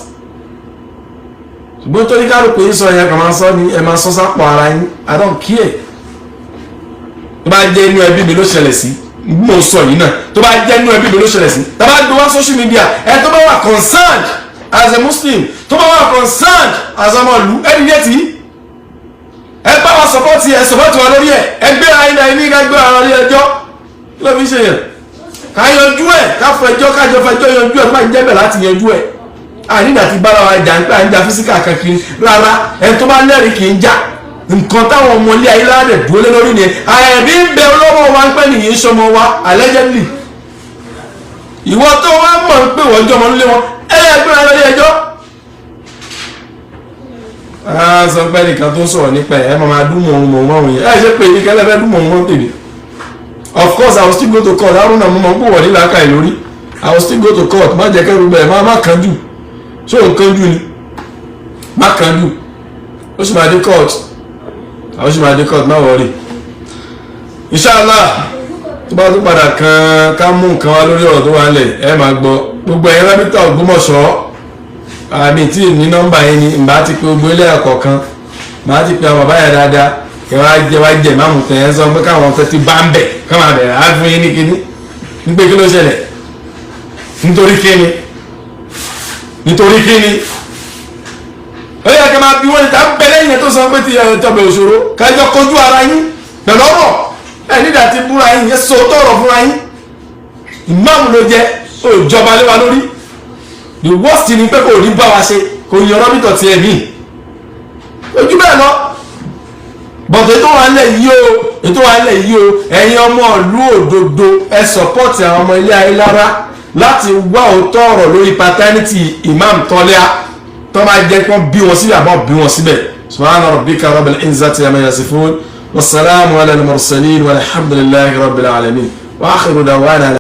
ṣùgbọ́n tó ní kálukú yín sọ yẹn kàn máa sọ ní ẹ máa sọ sápò ara yín I don't care tó bá jẹ́ inú ẹbí mi ló ṣẹlẹ̀ sí mo sọ yìí náà tó bá jẹ́ inú ẹbí mi ló ṣẹlẹ̀ sí tá bá gbé wá social media ẹ tó bá wà concerned as a Muslim tó bá wà concerned as ọmọ ìlú ẹni yẹn ti ẹ bá wa support wa lórí ẹ gbé ayé náà ní ká gbé ara rí ẹjọ́ kí ló fi ṣe yẹn ká yanjú ẹ ká fẹjọ́ kájọ fẹjọ́ yanjú ẹ tó bá ń jẹ́ bẹ̀ láti yanjú ẹ ànígbà tí bára wa jà ń pẹ́ à ń jà físíkà kankan rárá ẹ tó bá lẹ́rìí kì í jà nǹkan táwọn ọmọ ilé ayé láàrẹ̀ dúró lé lórí ni àyẹ̀bí ń bẹ olówó wa ń pẹ́ nìyí sọmọ wa allegedly ìwọ tó wá mọ̀ ń pè wọ́n jọmọ nílé wọn ẹgbẹ́ ara lé ẹjọ́. sọ pé nìkan tó sọ̀rọ̀ nípa ẹ̀ máa dún mọ̀ ohun yẹn ṣe pé ní kẹlẹ́fẹ́ dún mọ̀ ohun tèmi of course I will still go to court arúnà mo mọ̀ ń pò wọ̀ nílà ká ìlórí I will still go to court má jẹ́ kẹ́rù bẹ́ẹ̀ má kánjú ṣé òun kánjú ni má kánjú ó sì máa dé court àwọn sì máa dé court má wọlé inshallah tó bá tún padà kan ká mú nǹkan wá lórí ọ̀rọ̀ tó wà nílẹ̀ ẹ máa gbọ́ gbogbo ẹ̀yin rábítà Ògbómọ̀ṣọ́ àmì tí ní nọ́mbà yẹn ni ìbá ti pe gbogbo ilé ẹ̀kọ́ kan màá ti pe àwọn bàbá yẹn dáadáa kẹ wá jẹ máàmù tẹ̀ ẹ́ sọ pé káwọn fẹ́ ti bá ń bẹ̀ káwọn àbẹ̀rẹ̀ á fún yín ní kíní ń pé kí ló ṣẹlẹ̀ nítorí kíni ó yẹ kí a máa bí wọ́n ní ta ń bẹ lẹ́yìn tó sọ pé ti tọbẹ̀ òṣòro kájọ kojú ara yín pẹ̀lú ọ̀rọ̀ ẹ̀ nígbà tí búra yín yẹn so tọ̀rọ̀ fúnra yín ìmáàmù ló jẹ́ òjọba lé wa lórí the worst ni pé kò ní bá wa ṣe kò yan rọ́bìtọ̀ tiẹ̀ mí ojú bẹ́ẹ̀ lọ bọ̀dọ̀ ètò wa lẹ̀ yìí o ẹ̀yin ọmọ ìlú òdodo ẹ sọ̀pọ̀tì àwọn ọmọ ilé Ayilara láti wá òótọ́ ọ̀rọ̀ lórí paternity Imam Toliha tó máa jẹ́ kó bí wọn síbẹ̀ àbọ̀ bí wọn síbẹ̀ subhana rabbika rabbil izzati amma yasifun wasalaamu ala al-mursalin walhamdulillahi rabbil alamin wa akhiru da'wana.